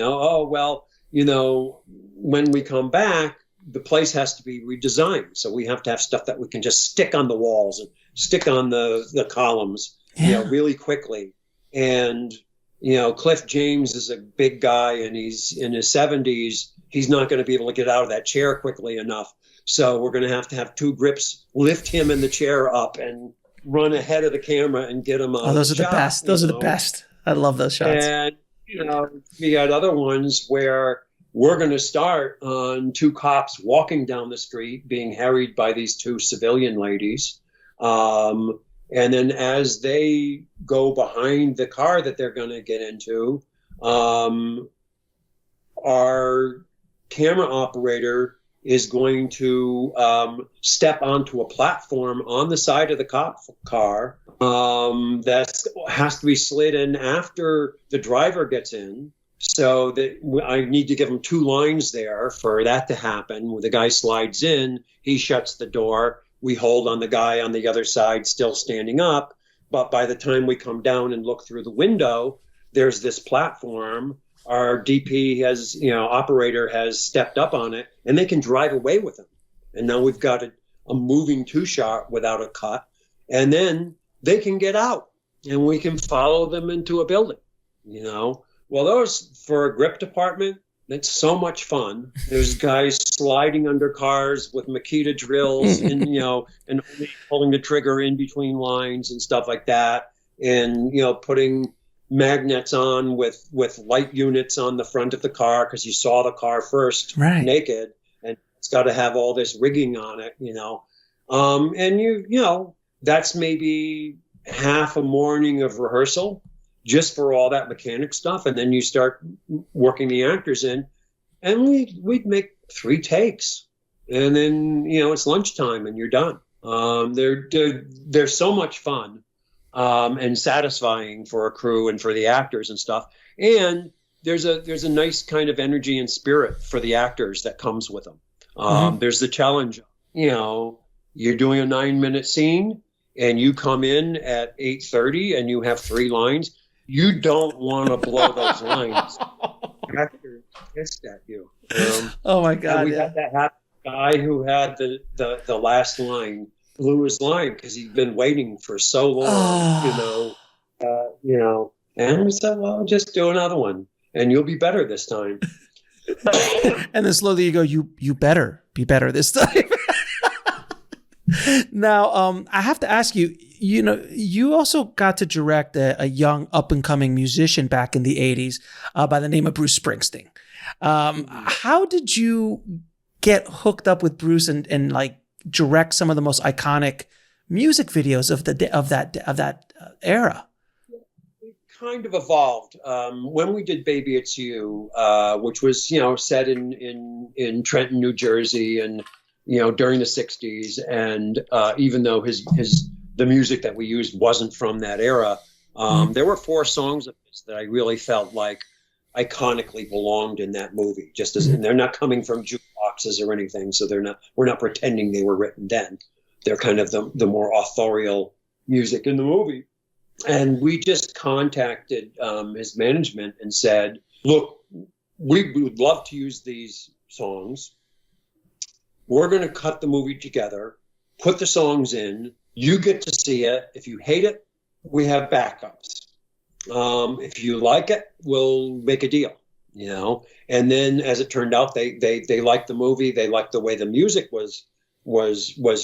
when we come back, the place has to be redesigned. So we have to have stuff that we can just stick on the walls and stick on the columns, really quickly. And, Cliff James is a big guy and he's in his 70s. He's not going to be able to get out of that chair quickly enough. So we're going to have two grips, lift him in the chair up and run ahead of the camera and get him on. Oh, those are the best. Those are the best. I love those shots. And, we had other ones where we're going to start on two cops walking down the street being harried by these two civilian ladies. And then as they go behind the car that they're going to get into, our camera operator is going to step onto a platform on the side of the cop car that has to be slid in after the driver gets in. So that I need to give him two lines there for that to happen. When the guy slides in, he shuts the door. We hold on the guy on the other side still standing up. But by the time we come down and look through the window, there's this platform. Our DP operator has stepped up on it, and they can drive away with him. And now we've got a moving two-shot without a cut. And then they can get out, and we can follow them into a building, Well, those, for a grip department, it's so much fun. There's guys sliding under cars with Makita drills and, and only pulling the trigger in between lines and stuff like that. And, putting magnets on with light units on the front of the car because you saw the car first, right, naked, and it's got to have all this rigging on it, and that's maybe half a morning of rehearsal just for all that mechanic stuff, and then you start working the actors in, and we'd make 3 takes, and then it's lunchtime and you're done. They're so much fun. And satisfying for a crew and for the actors and stuff. And there's a nice kind of energy and spirit for the actors that comes with them. Mm-hmm. There's the challenge, you're doing a 9-minute scene and you come in at 8:30 and you have 3 lines. You don't want to blow those lines. The actor pissed at you. Oh my God. And we had that guy who had the last line blew his line because he'd been waiting for so long, and we said, well, just do another one and you'll be better this time. And then slowly you go, you better be better this time. Now, I have to ask you, you also got to direct a young up and coming musician back in the 80s by the name of Bruce Springsteen. How did you get hooked up with Bruce and direct some of the most iconic music videos of that era? It kind of evolved when we did "Baby It's You," which was set in Trenton, New Jersey, and during the '60s. And even though the music that we used wasn't from that era, there were 4 songs of his that I really felt like iconically belonged in that movie. And they're not coming from jukeboxes or anything, so we're not pretending they were written then. They're kind of the more authorial music in the movie. And we just contacted his management and said, look, we would love to use these songs. We're going to cut the movie together, put the songs in. You get to see it. If you hate it, we have backups. If you like it, we'll make a deal, you know. And then, as it turned out, they liked the movie. They liked the way the music was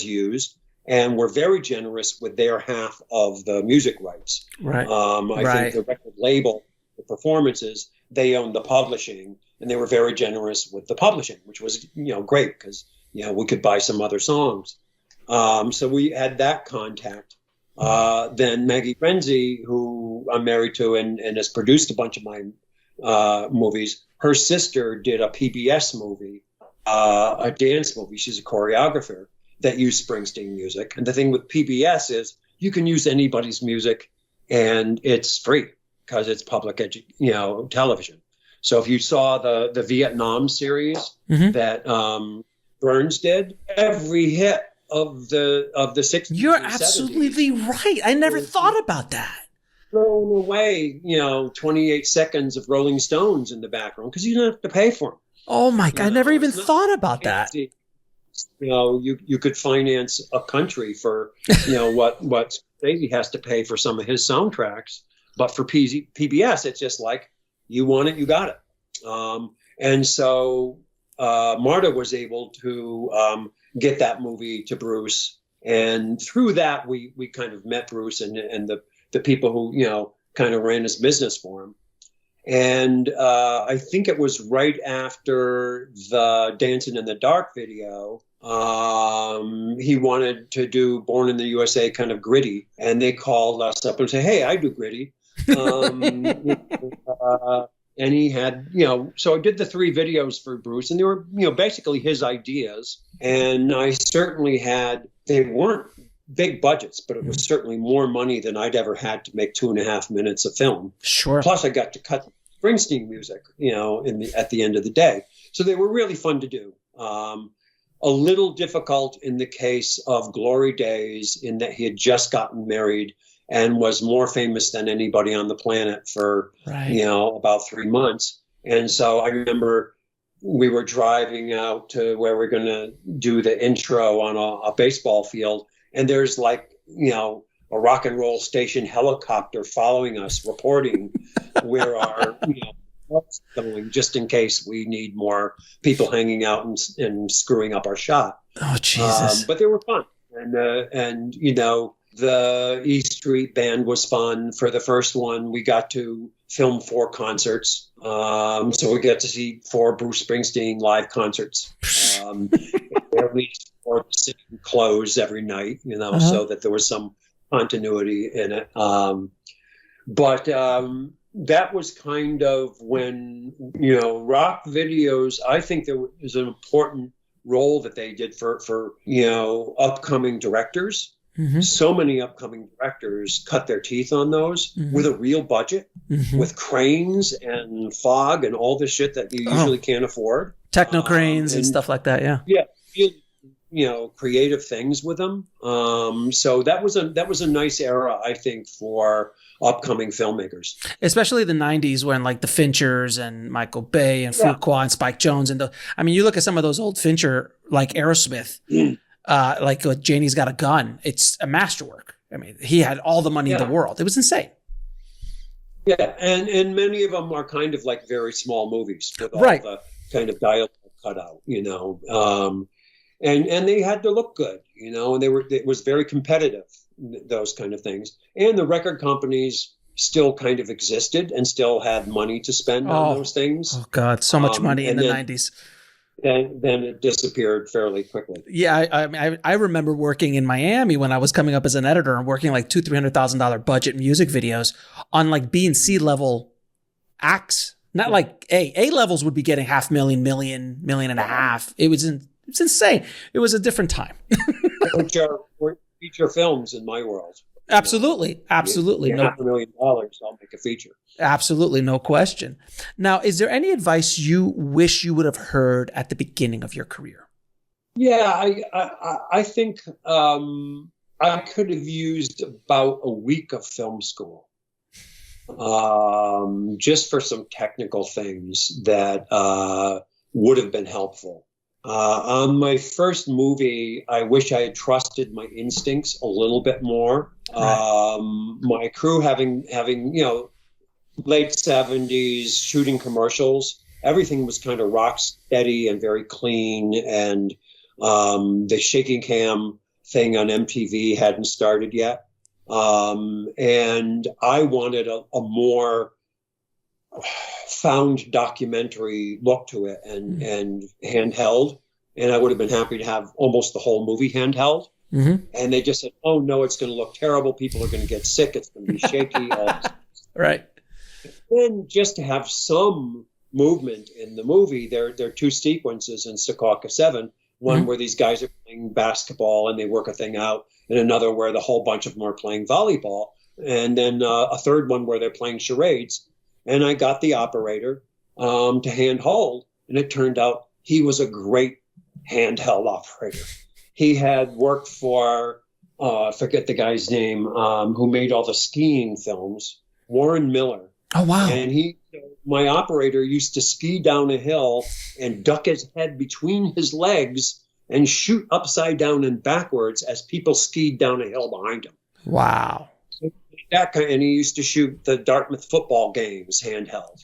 used, and were very generous with their half of the music rights. Right. I think the record label, the performances, they owned the publishing, and they were very generous with the publishing, which was, you know, great because, you know, we could buy some other songs. So we had that contact. Then Maggie Renzi, who I'm married to and has produced a bunch of my movies, her sister did a PBS movie, a dance movie. She's a choreographer that used Springsteen music. And the thing with PBS is you can use anybody's music and it's free because it's public television. So if you saw the Vietnam series that Burns did, every hit of the 60s. You're absolutely right. I never thought about that. Thrown away, 28 seconds of Rolling Stones in the background because you don't have to pay for them. Oh my God, I never even thought about that. You could finance a country for, what Scorsese has to pay for some of his soundtracks, but for PBS, it's just like, you want it, you got it. And so Marta was able to get that movie to Bruce, and through that we kind of met Bruce and the people who kind of ran his business for him. And I think it was right after the Dancing in the Dark video, he wanted to do Born in the USA kind of gritty, and they called us up and said, "Hey, I do gritty." And he had, so I did the 3 videos for Bruce, and they were, basically his ideas. And I certainly they weren't big budgets, but it was certainly more money than I'd ever had to make 2.5 minutes of film. Sure. Plus I got to cut Springsteen music, at the end of the day. So they were really fun to do. A little difficult in the case of Glory Days in that he had just gotten married and was more famous than anybody on the planet for, about 3 months. And so I remember we were driving out to where we're going to do the intro on a baseball field. And there's like, a rock and roll station helicopter following us, reporting where our, what's going, just in case we need more people hanging out and screwing up our shot. Oh, Jesus. But they were fun. And the E Street Band was fun. For the first one, we got to film 4 concerts. So we got to see 4 Bruce Springsteen live concerts. At least 4 sitting clothes every night, so that there was some continuity in it. But that was kind of when, rock videos, I think there was an important role that they did for upcoming directors. Mm-hmm. So many upcoming directors cut their teeth on those with a real budget, with cranes and fog and all the shit that you usually can't afford. Techno cranes and stuff like that, yeah. Yeah, creative things with them. So that was a nice era, I think, for upcoming filmmakers. Especially the 90s when like the Finchers and Michael Bay and Fuqua and Spike Jonze and you look at some of those old Fincher, like Aerosmith, like Janie's Got a Gun. It's a masterwork. I mean, he had all the money in the world. It was insane. Yeah, and many of them are kind of like very small movies with all the kind of dialogue cut out, and they had to look good, and it was very competitive, those kind of things. And the record companies still kind of existed and still had money to spend on those things. Oh God, so much money in the 90s. Then it disappeared fairly quickly. Yeah, I remember working in Miami when I was coming up as an editor and working like $200,000-$300,000 budget music videos on like B and C level acts. Not like A levels would be getting $500,000, $1 million and a half. It's insane. It was a different time. Which are feature films in my world. Absolutely. Absolutely. $500,000, I'll make a feature. Absolutely. No question. Now, is there any advice you wish you would have heard at the beginning of your career? Yeah, I think I could have used about a week of film school just for some technical things that would have been helpful. On my first movie, I wish I had trusted my instincts a little bit more. Right. My crew having late 70s shooting commercials, everything was kind of rock steady and very clean, and the shaking cam thing on MTV hadn't started yet. And I wanted a more found documentary look to it and handheld. And I would have been happy to have almost the whole movie handheld. Mm-hmm. And they just said, oh, no, it's going to look terrible. People are going to get sick. It's going to be shaky. Right. And just to have some movement in the movie, there are two sequences in Secaucus 7. One mm-hmm. where these guys are playing basketball and they work a thing out, and another where the whole bunch of them are playing volleyball. And then a third one where they're playing charades. And I got the operator to handhold, and it turned out he was a great handheld operator. He had worked for, I forget the guy's name, who made all the skiing films, Warren Miller. Oh, wow. And my operator used to ski down a hill and duck his head between his legs and shoot upside down and backwards as people skied down a hill behind him. Wow. And he used to shoot the Dartmouth football games handheld,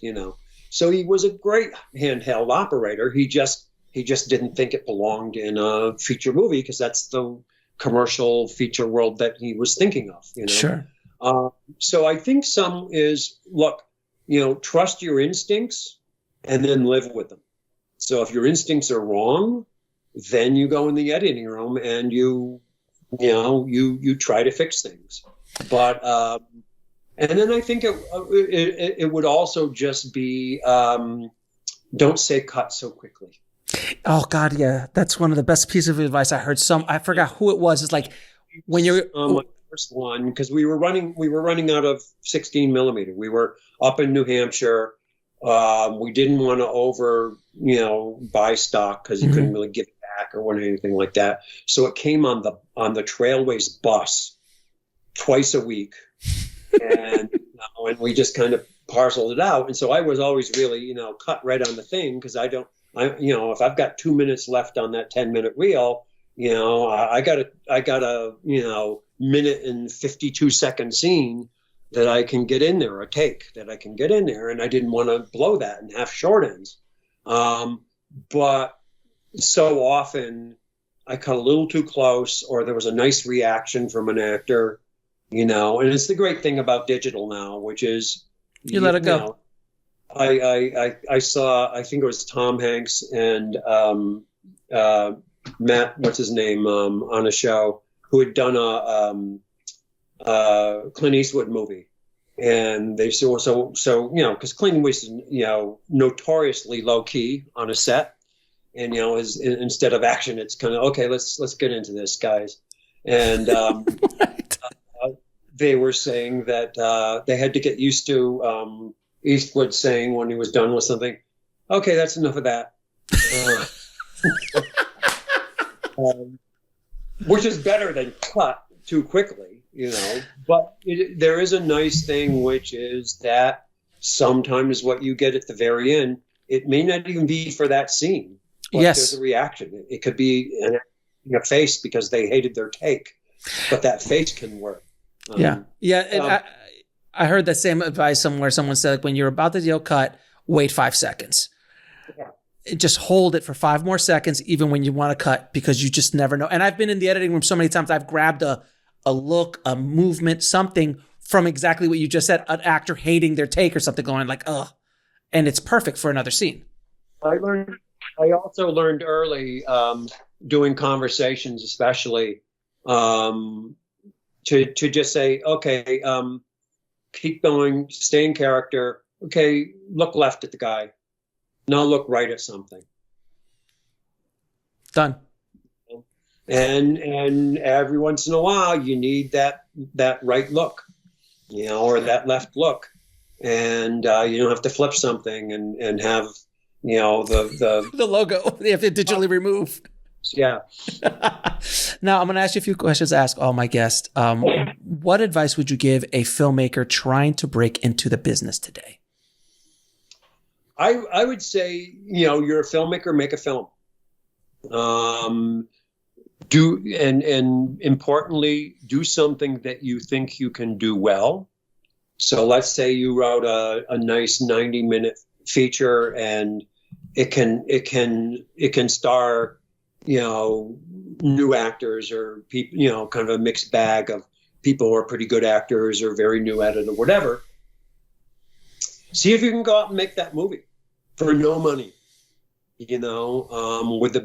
So he was a great handheld operator. He just didn't think it belonged in a feature movie because that's the commercial feature world that he was thinking of, Sure. So I think some is, look, trust your instincts and then live with them. So if your instincts are wrong, then you go in the editing room and you try to fix things. But and then I think it would also just be don't say cut so quickly. Oh God, yeah, that's one of the best pieces of advice I heard. I forgot who it was. It's like when you're my first one, because we were running out of 16 millimeter. We were up in New Hampshire. We didn't want to buy stock because you mm-hmm. couldn't really give it back or anything like that. So it came on the Trailways bus twice a week, and we just kind of parceled it out. And so I was always really cut right on the thing because if I've got 2 minutes left on that 10-minute reel, I got a minute and 52-second scene that I can get in there, a take that I can get in there, and I didn't want to blow that and have short ends. But so often I cut a little too close, or there was a nice reaction from an actor, and it's the great thing about digital now, which is you let it go. I saw, I think it was Tom Hanks and Matt, what's his name, on a show, who had done a Clint Eastwood movie. And they said, so because Clint Eastwood is, notoriously low key on a set. And, instead of action, it's kind of, okay, let's get into this, guys. And right. They were saying that they had to get used to Eastwood saying when he was done with something, okay, that's enough of that. Which is better than cut too quickly, But there is a nice thing, which is that sometimes what you get at the very end, it may not even be for that scene. But yes. There's a reaction. It could be a face because they hated their take, but that face can work. Yeah. I heard that same advice somewhere. Someone said, like, when you're about to cut, wait 5 seconds. Yeah. Just hold it for 5 more seconds, even when you want to cut, because you just never know. And I've been in the editing room so many times. I've grabbed a look, a movement, something from exactly what you just said, an actor hating their take or something, going like, ugh. And it's perfect for another scene. I also learned early, doing conversations, especially, to just say, okay, keep going, stay in character. Okay, look left at the guy. Now look right at something. Done. And every once in a while, you need that right look, or that left look, and you don't have to flip something and have the logo they have to digitally remove. Yeah. Now I'm going to ask you a few questions to ask all my guests. What advice would you give a filmmaker trying to break into the business today? I would say, you're a filmmaker, make a film. And importantly, do something that you think you can do well. So let's say you wrote a nice 90-minute feature, and it can star, new actors or people, kind of a mixed bag of people who are pretty good actors or very new at it or whatever. See if you can go out and make that movie for no money, with the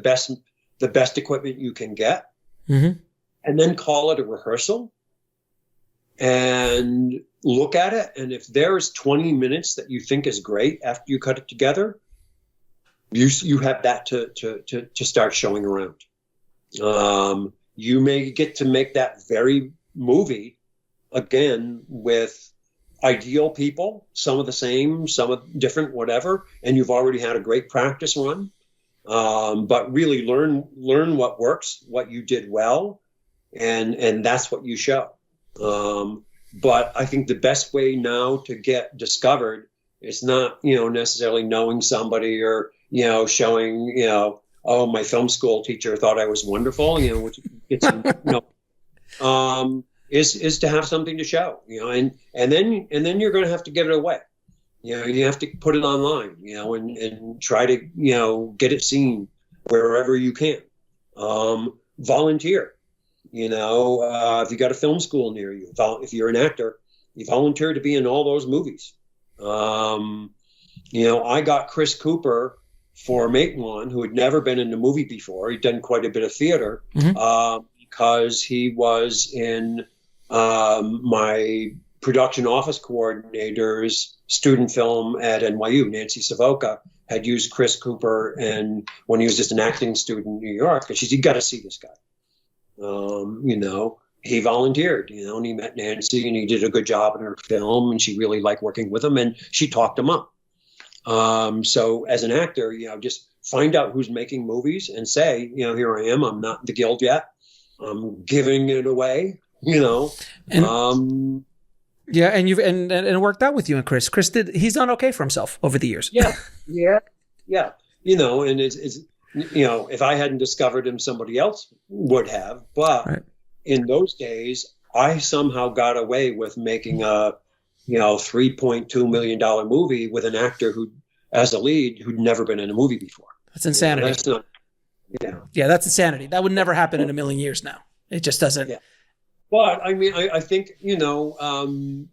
best equipment you can get, and then call it a rehearsal and look at it. And if there's 20 minutes that you think is great after you cut it together, you have that to start showing around. You may get to make that very movie again with ideal people, some of the same, some of different, whatever, and you've already had a great practice run. But really learn what works, what you did well, and that's what you show. But I think the best way now to get discovered is not, necessarily knowing somebody or, showing, oh, my film school teacher thought I was wonderful, which it's, is to have something to show, and then you're going to have to give it away. You have to put it online, and try to, get it seen wherever you can. Volunteer, if you got a film school near you, if you're an actor, you volunteer to be in all those movies. I got Chris Cooper for Make One, who had never been in a movie before. He'd done quite a bit of theater, because he was in my production office coordinator's student film at NYU. Nancy Savoca had used Chris Cooper, and when he was just an acting student in New York, and she said, "You got to see this guy." He volunteered, and he met Nancy, and he did a good job in her film, and she really liked working with him, and she talked him up. So as an actor, just find out who's making movies and say, here I am. I'm not in the guild yet. I'm giving it away, And, yeah, and and it worked out with you and Chris. He's done okay for himself over the years. Yeah. And it's if I hadn't discovered him, somebody else would have. But in those days, I somehow got away with making a $3.2 million movie with an actor as a lead who'd never been in a movie before. That's insanity. That's not. Yeah, that's insanity. That would never happen in a million years now. It just doesn't. Yeah. But I mean, I think,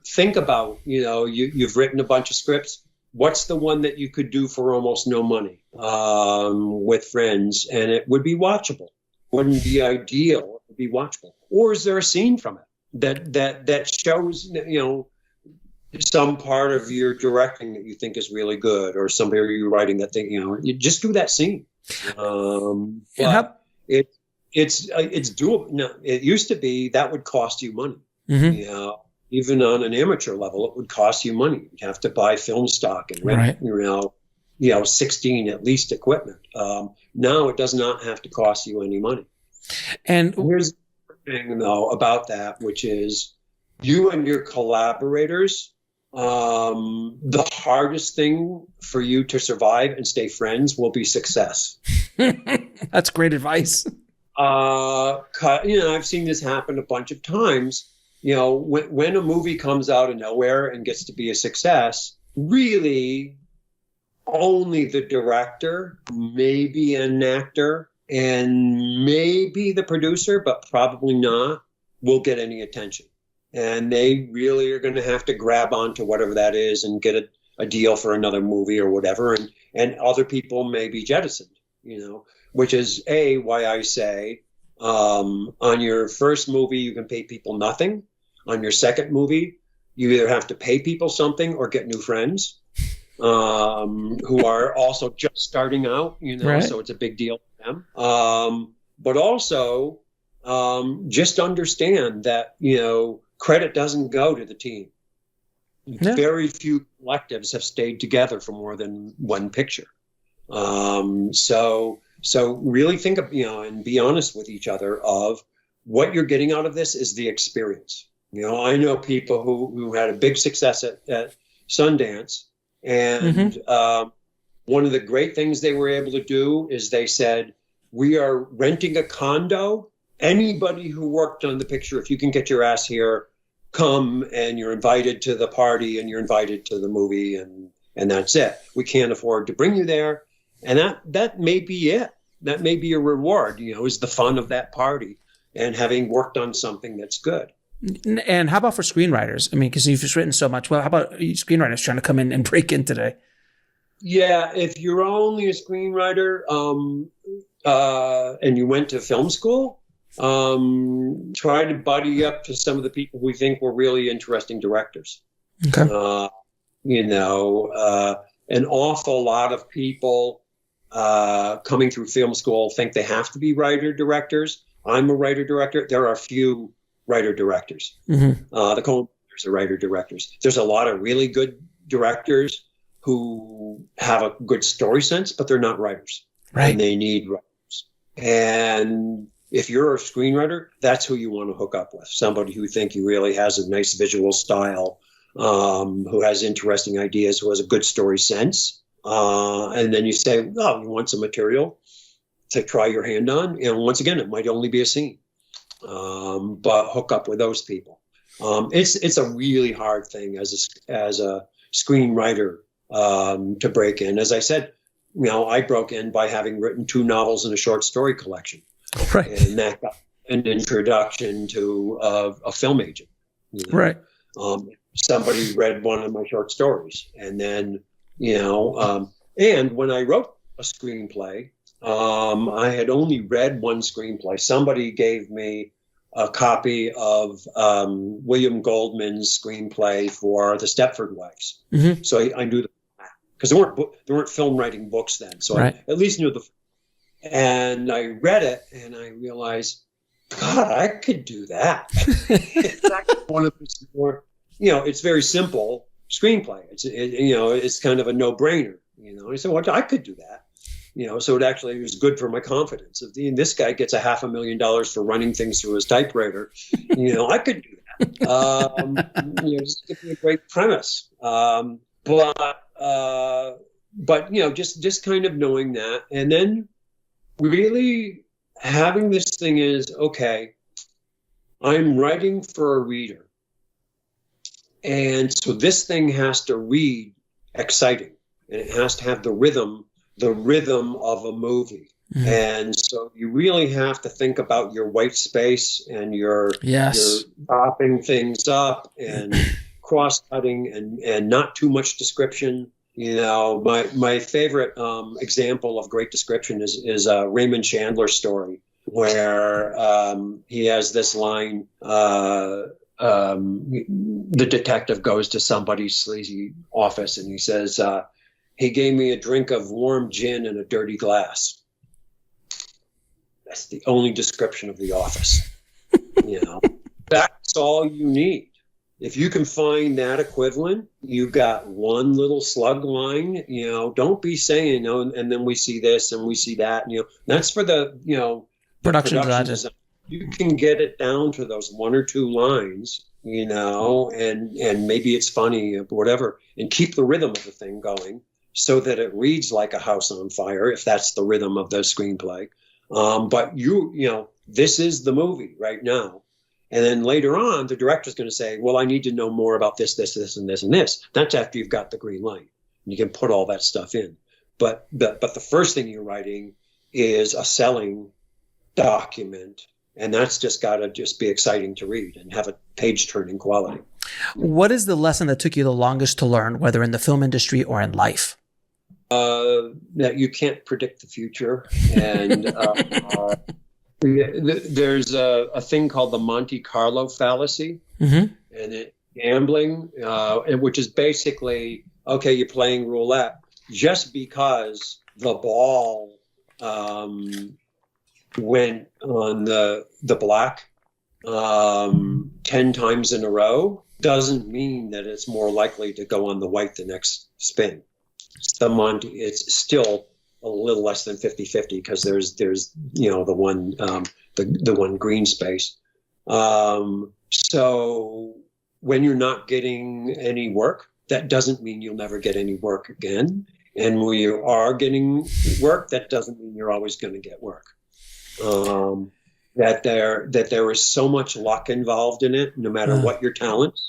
think about, you've written a bunch of scripts. What's the one that you could do for almost no money with friends, and it would be watchable? Wouldn't be ideal. It would be watchable. Or is there a scene from it that shows, some part of your directing that you think is really good, or somebody you're writing that thing, you just do that scene. It's doable. No, it used to be that would cost you money. Even on an amateur level, it would cost you money. You'd have to buy film stock and rent, 16 at least equipment. Now it does not have to cost you any money. And here's the thing, though, about that, which is you and your collaborators. The hardest thing for you to survive and stay friends will be success. That's great advice. I've seen this happen a bunch of times. When a movie comes out of nowhere and gets to be a success, really only the director, maybe an actor, and maybe the producer, but probably not, will get any attention. And they really are going to have to grab onto whatever that is and get a deal for another movie or whatever. And other people may be jettisoned, which is why I say on your first movie, you can pay people nothing. On your second movie, you either have to pay people something or get new friends who are also just starting out, so it's a big deal for them. But also just understand that, credit doesn't go to the team. Yeah. Very few collectives have stayed together for more than one picture. So really think of, and be honest with each other of what you're getting out of this is the experience. I know people who had a big success at Sundance, and one of the great things they were able to do is they said, We are renting a condo. Anybody who worked on the picture, if you can get your ass here, come, and you're invited to the party and you're invited to the movie, and that's it. We can't afford to bring you there. And that may be it. That may be a reward, is the fun of that party and having worked on something that's good. And how about for screenwriters? I mean, because you've just written so much. Well, how about screenwriters trying to come in and break in today? Yeah, if you're only a screenwriter and you went to film school, try to buddy up to some of the people we think were really interesting directors. Okay. An awful lot of people coming through film school think they have to be writer-directors. I'm a writer-director. There are few writer-directors. The Corman brothers are writer-directors. There's a lot of really good directors who have a good story sense, but they're not writers. Right. And they need writers. And if you're a screenwriter, that's who you want to hook up with. Somebody who think you really has a nice visual style, who has interesting ideas, who has a good story sense. And then you say, oh, you want some material to try your hand on? And once again, it might only be a scene. But hook up with those people. It's a really hard thing as a screenwriter to break in. As I said, I broke in by having written 2 novels and a short story collection. Right. And that got an introduction to a film agent. Right. Somebody read one of my short stories. And then, and when I wrote a screenplay, I had only read one screenplay. Somebody gave me a copy of William Goldman's screenplay for The Stepford Wives. Mm-hmm. So I knew because there weren't film writing books then. So right. I at least knew and I read it and I realized, God, I could do that. It's actually one of those more, it's very simple screenplay. It's kind of a no-brainer. I said, well, I could do that. So it actually was good for my confidence. If this guy gets $500,000 for running things through his typewriter, I could do that. Just give me a great premise. But just kind of knowing that, and then really having this thing is, okay, I'm writing for a reader. And so this thing has to read exciting, and it has to have the rhythm of a movie. Mm-hmm. And so you really have to think about your white space and your chopping things up and cross-cutting and not too much description. My favorite example of great description is Raymond Chandler's story, where he has this line, the detective goes to somebody's sleazy office and he says, he gave me a drink of warm gin in a dirty glass. That's the only description of the office. That's all you need. If you can find that equivalent, you've got one little slug line. Don't be saying, and then we see this and we see that. That's for the production design. You can get it down to those 1 or 2 lines, and maybe it's funny or whatever, and keep the rhythm of the thing going so that it reads like a house on fire, if that's the rhythm of the screenplay. But this is the movie right now. And then later on, the director's going to say, well, I need to know more about this, and this, and this. That's after you've got the green light. You can put all that stuff in. But the first thing you're writing is a selling document. And that's just got to just be exciting to read and have a page-turning quality. What is the lesson that took you the longest to learn, whether in the film industry or in life? That you can't predict the future. And there's a thing called the Monte Carlo fallacy, mm-hmm. and gambling, which is basically, okay, you're playing roulette. Just because the ball went on the black 10 times in a row doesn't mean that it's more likely to go on the white the next spin. It's still a little less than 50-50 because there's the one green space. So when you're not getting any work, that doesn't mean you'll never get any work again. And when you are getting work, that doesn't mean you're always going to get work. That there is so much luck involved in it, no matter what your talent.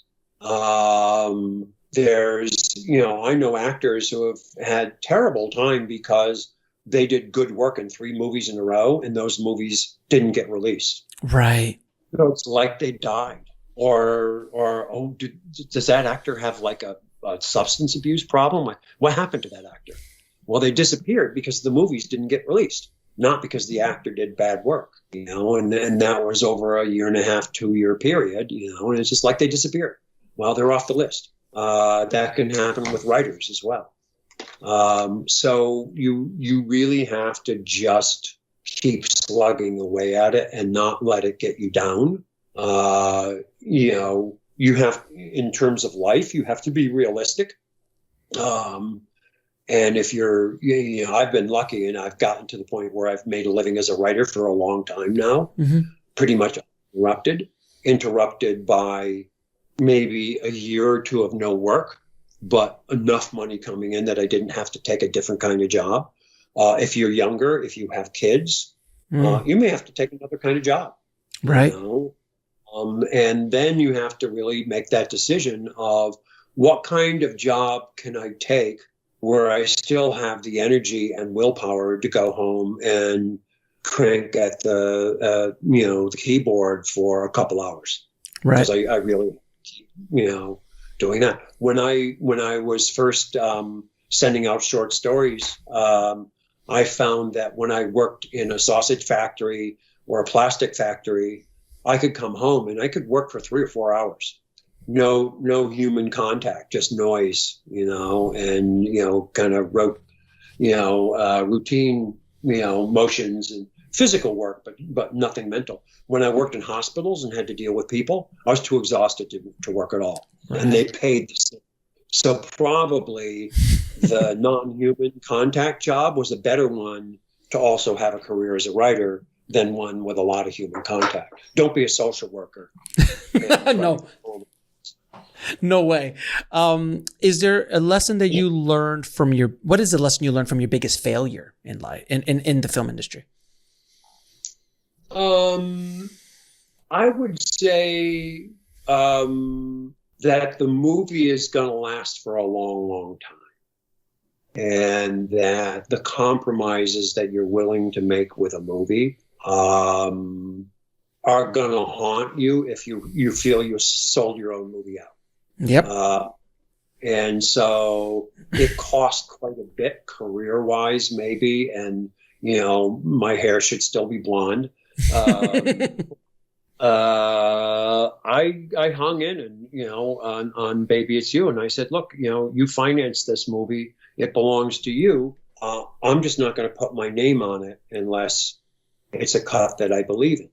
There's, I know actors who have had terrible time because they did good work in 3 movies in a row, and those movies didn't get released. Right. So it's like they died, or does that actor have like a substance abuse problem? What happened to that actor? Well, they disappeared because the movies didn't get released, not because the actor did bad work, and that was over a 1.5 to 2 year period, and it's just like they disappeared. Well, they're off the list. That can happen with writers as well. So you really have to just keep slugging away at it and not let it get you down. You have, in terms of life, you have to be realistic. And if I've been lucky and I've gotten to the point where I've made a living as a writer for a long time now, pretty much interrupted by maybe a year or 2 of no work, but enough money coming in that I didn't have to take a different kind of job. If you're younger, if you have kids, you may have to take another kind of job. Right. And then you have to really make that decision of what kind of job can I take where I still have the energy and willpower to go home and crank at the keyboard for a couple hours. Right. Because I really keep, doing that. When I was first sending out short stories, I found that when I worked in a sausage factory or a plastic factory, I could come home and I could work for 3 or 4 hours. No human contact, just noise, and, kind of routine, motions and physical work, but nothing mental. When I worked in hospitals and had to deal with people, I was too exhausted to work at all. Right. And they paid the same. So probably the non-human contact job was a better one to also have a career as a writer than one with a lot of human contact. Don't be a social worker. No way. Is there a lesson that you learned what is the lesson you learned from your biggest failure in life, in the film industry? I would say that the movie is going to last for a long, long time. And that the compromises that you're willing to make with a movie are going to haunt you if you feel you sold your own movie out. Yep. And so it cost quite a bit career-wise, maybe. And, my hair should still be blonde. I hung in and, on Baby It's You. And I said, look, you financed this movie. It belongs to you. I'm just not going to put my name on it unless it's a cut that I believe in.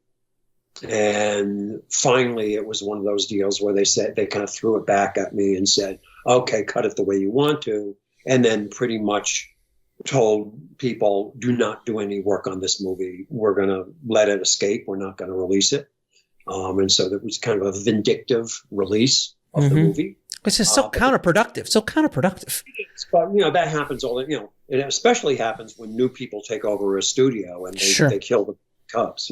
And finally, it was one of those deals where they kind of threw it back at me and said, okay, cut it the way you want to. And then pretty much told people, do not do any work on this movie. We're going to let it escape. We're not going to release it. And so there was kind of a vindictive release of the movie. Which is so counterproductive. But, that happens it especially happens when new people take over a studio and they kill the cubs,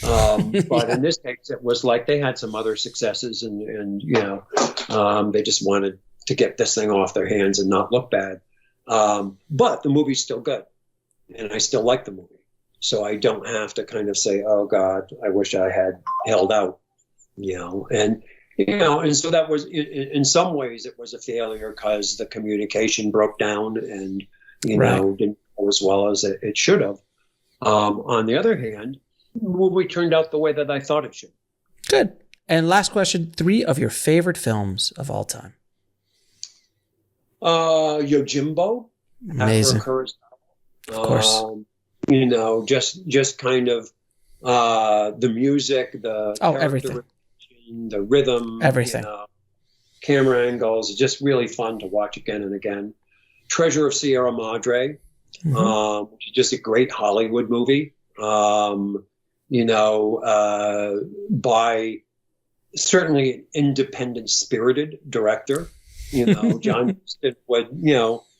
But in this case, it was like they had some other successes and they just wanted to get this thing off their hands and not look bad. But the movie's still good and I still like the movie. So I don't have to kind of say, oh God, I wish I had held out, and so that was, in some ways it was a failure because the communication broke down and, didn't go as well as it should have. On the other hand, the movie turned out the way that I thought it should. Good. And last question, 3 of your favorite films of all time. Yojimbo. Amazing. Of course. Just kind of the music, everything. The rhythm, everything. Camera angles. It's just really fun to watch again and again. Treasure of Sierra Madre, which is just a great Hollywood movie. By certainly an independent spirited director. John would,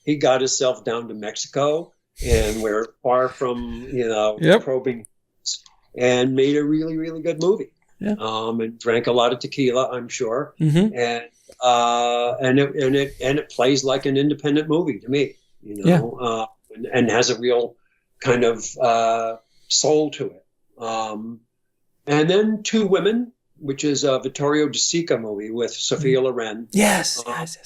he got himself down to Mexico and we're far from, probing and made a really, really good movie. Yeah. And drank a lot of tequila, I'm sure. Mm-hmm. And it plays like an independent movie to me, you know, and has a real kind of soul to it. And then Two Women, which is a Vittorio De Sica movie with Sophia Loren. Yes.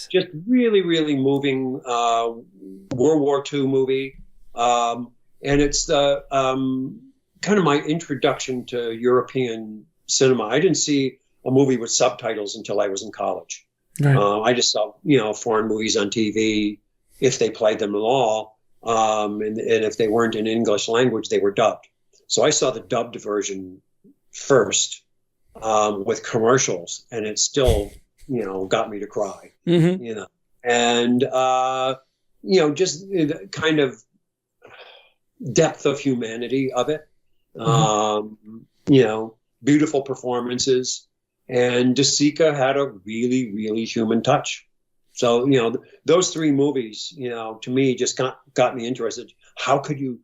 Just really, really moving World War II movie. And it's the kind of my introduction to European cinema. I didn't see a movie with subtitles until I was in college. Right. I just saw, you know, foreign movies on TV if they played them at all. And if they weren't in English language, they were dubbed. So I saw the dubbed version first with commercials, and it still, you know, got me to cry, mm-hmm. you know. And, you know, just the kind of depth of humanity of it, mm-hmm. You know, beautiful performances. And De Sica had a really, really human touch. So, you know, those three movies, you know, to me just got me interested. How could you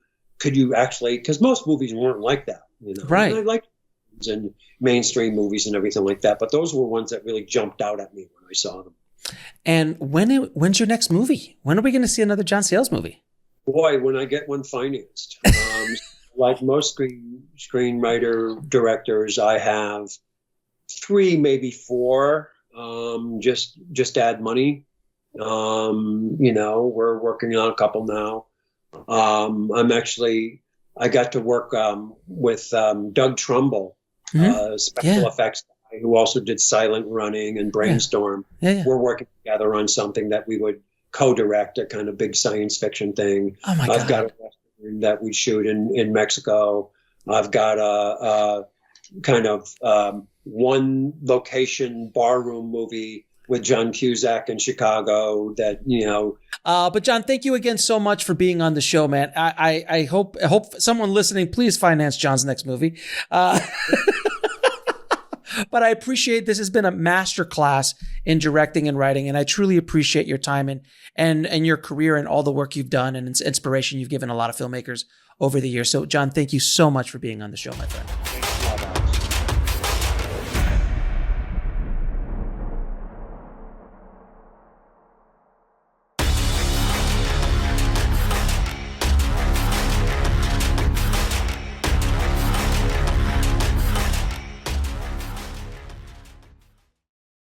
actually, because most movies weren't like that, you know. Right. I liked and mainstream movies and everything like that, but those were ones that really jumped out at me when I saw them. And when's your next movie? When are we going to see another John Sayles movie? Boy, when I get one financed. Like most screenwriter directors, I have 3, maybe 4. Just add money. You know, we're working on a couple now. I got to work with Doug Trumbull, mm-hmm. special effects guy who also did Silent Running and Brainstorm. Yeah. We're working together on something that we would co-direct, a kind of big science fiction thing. Oh my God. I've got a Western that we shoot in Mexico. I've got a kind of one location barroom movie with John Cusack in Chicago that, you know. But John, thank you again so much for being on the show, man. I hope someone listening, please finance John's next movie. But I appreciate this has been a masterclass in directing and writing, and I truly appreciate your time and your career and all the work you've done and inspiration you've given a lot of filmmakers over the years. So, John, thank you so much for being on the show, my friend.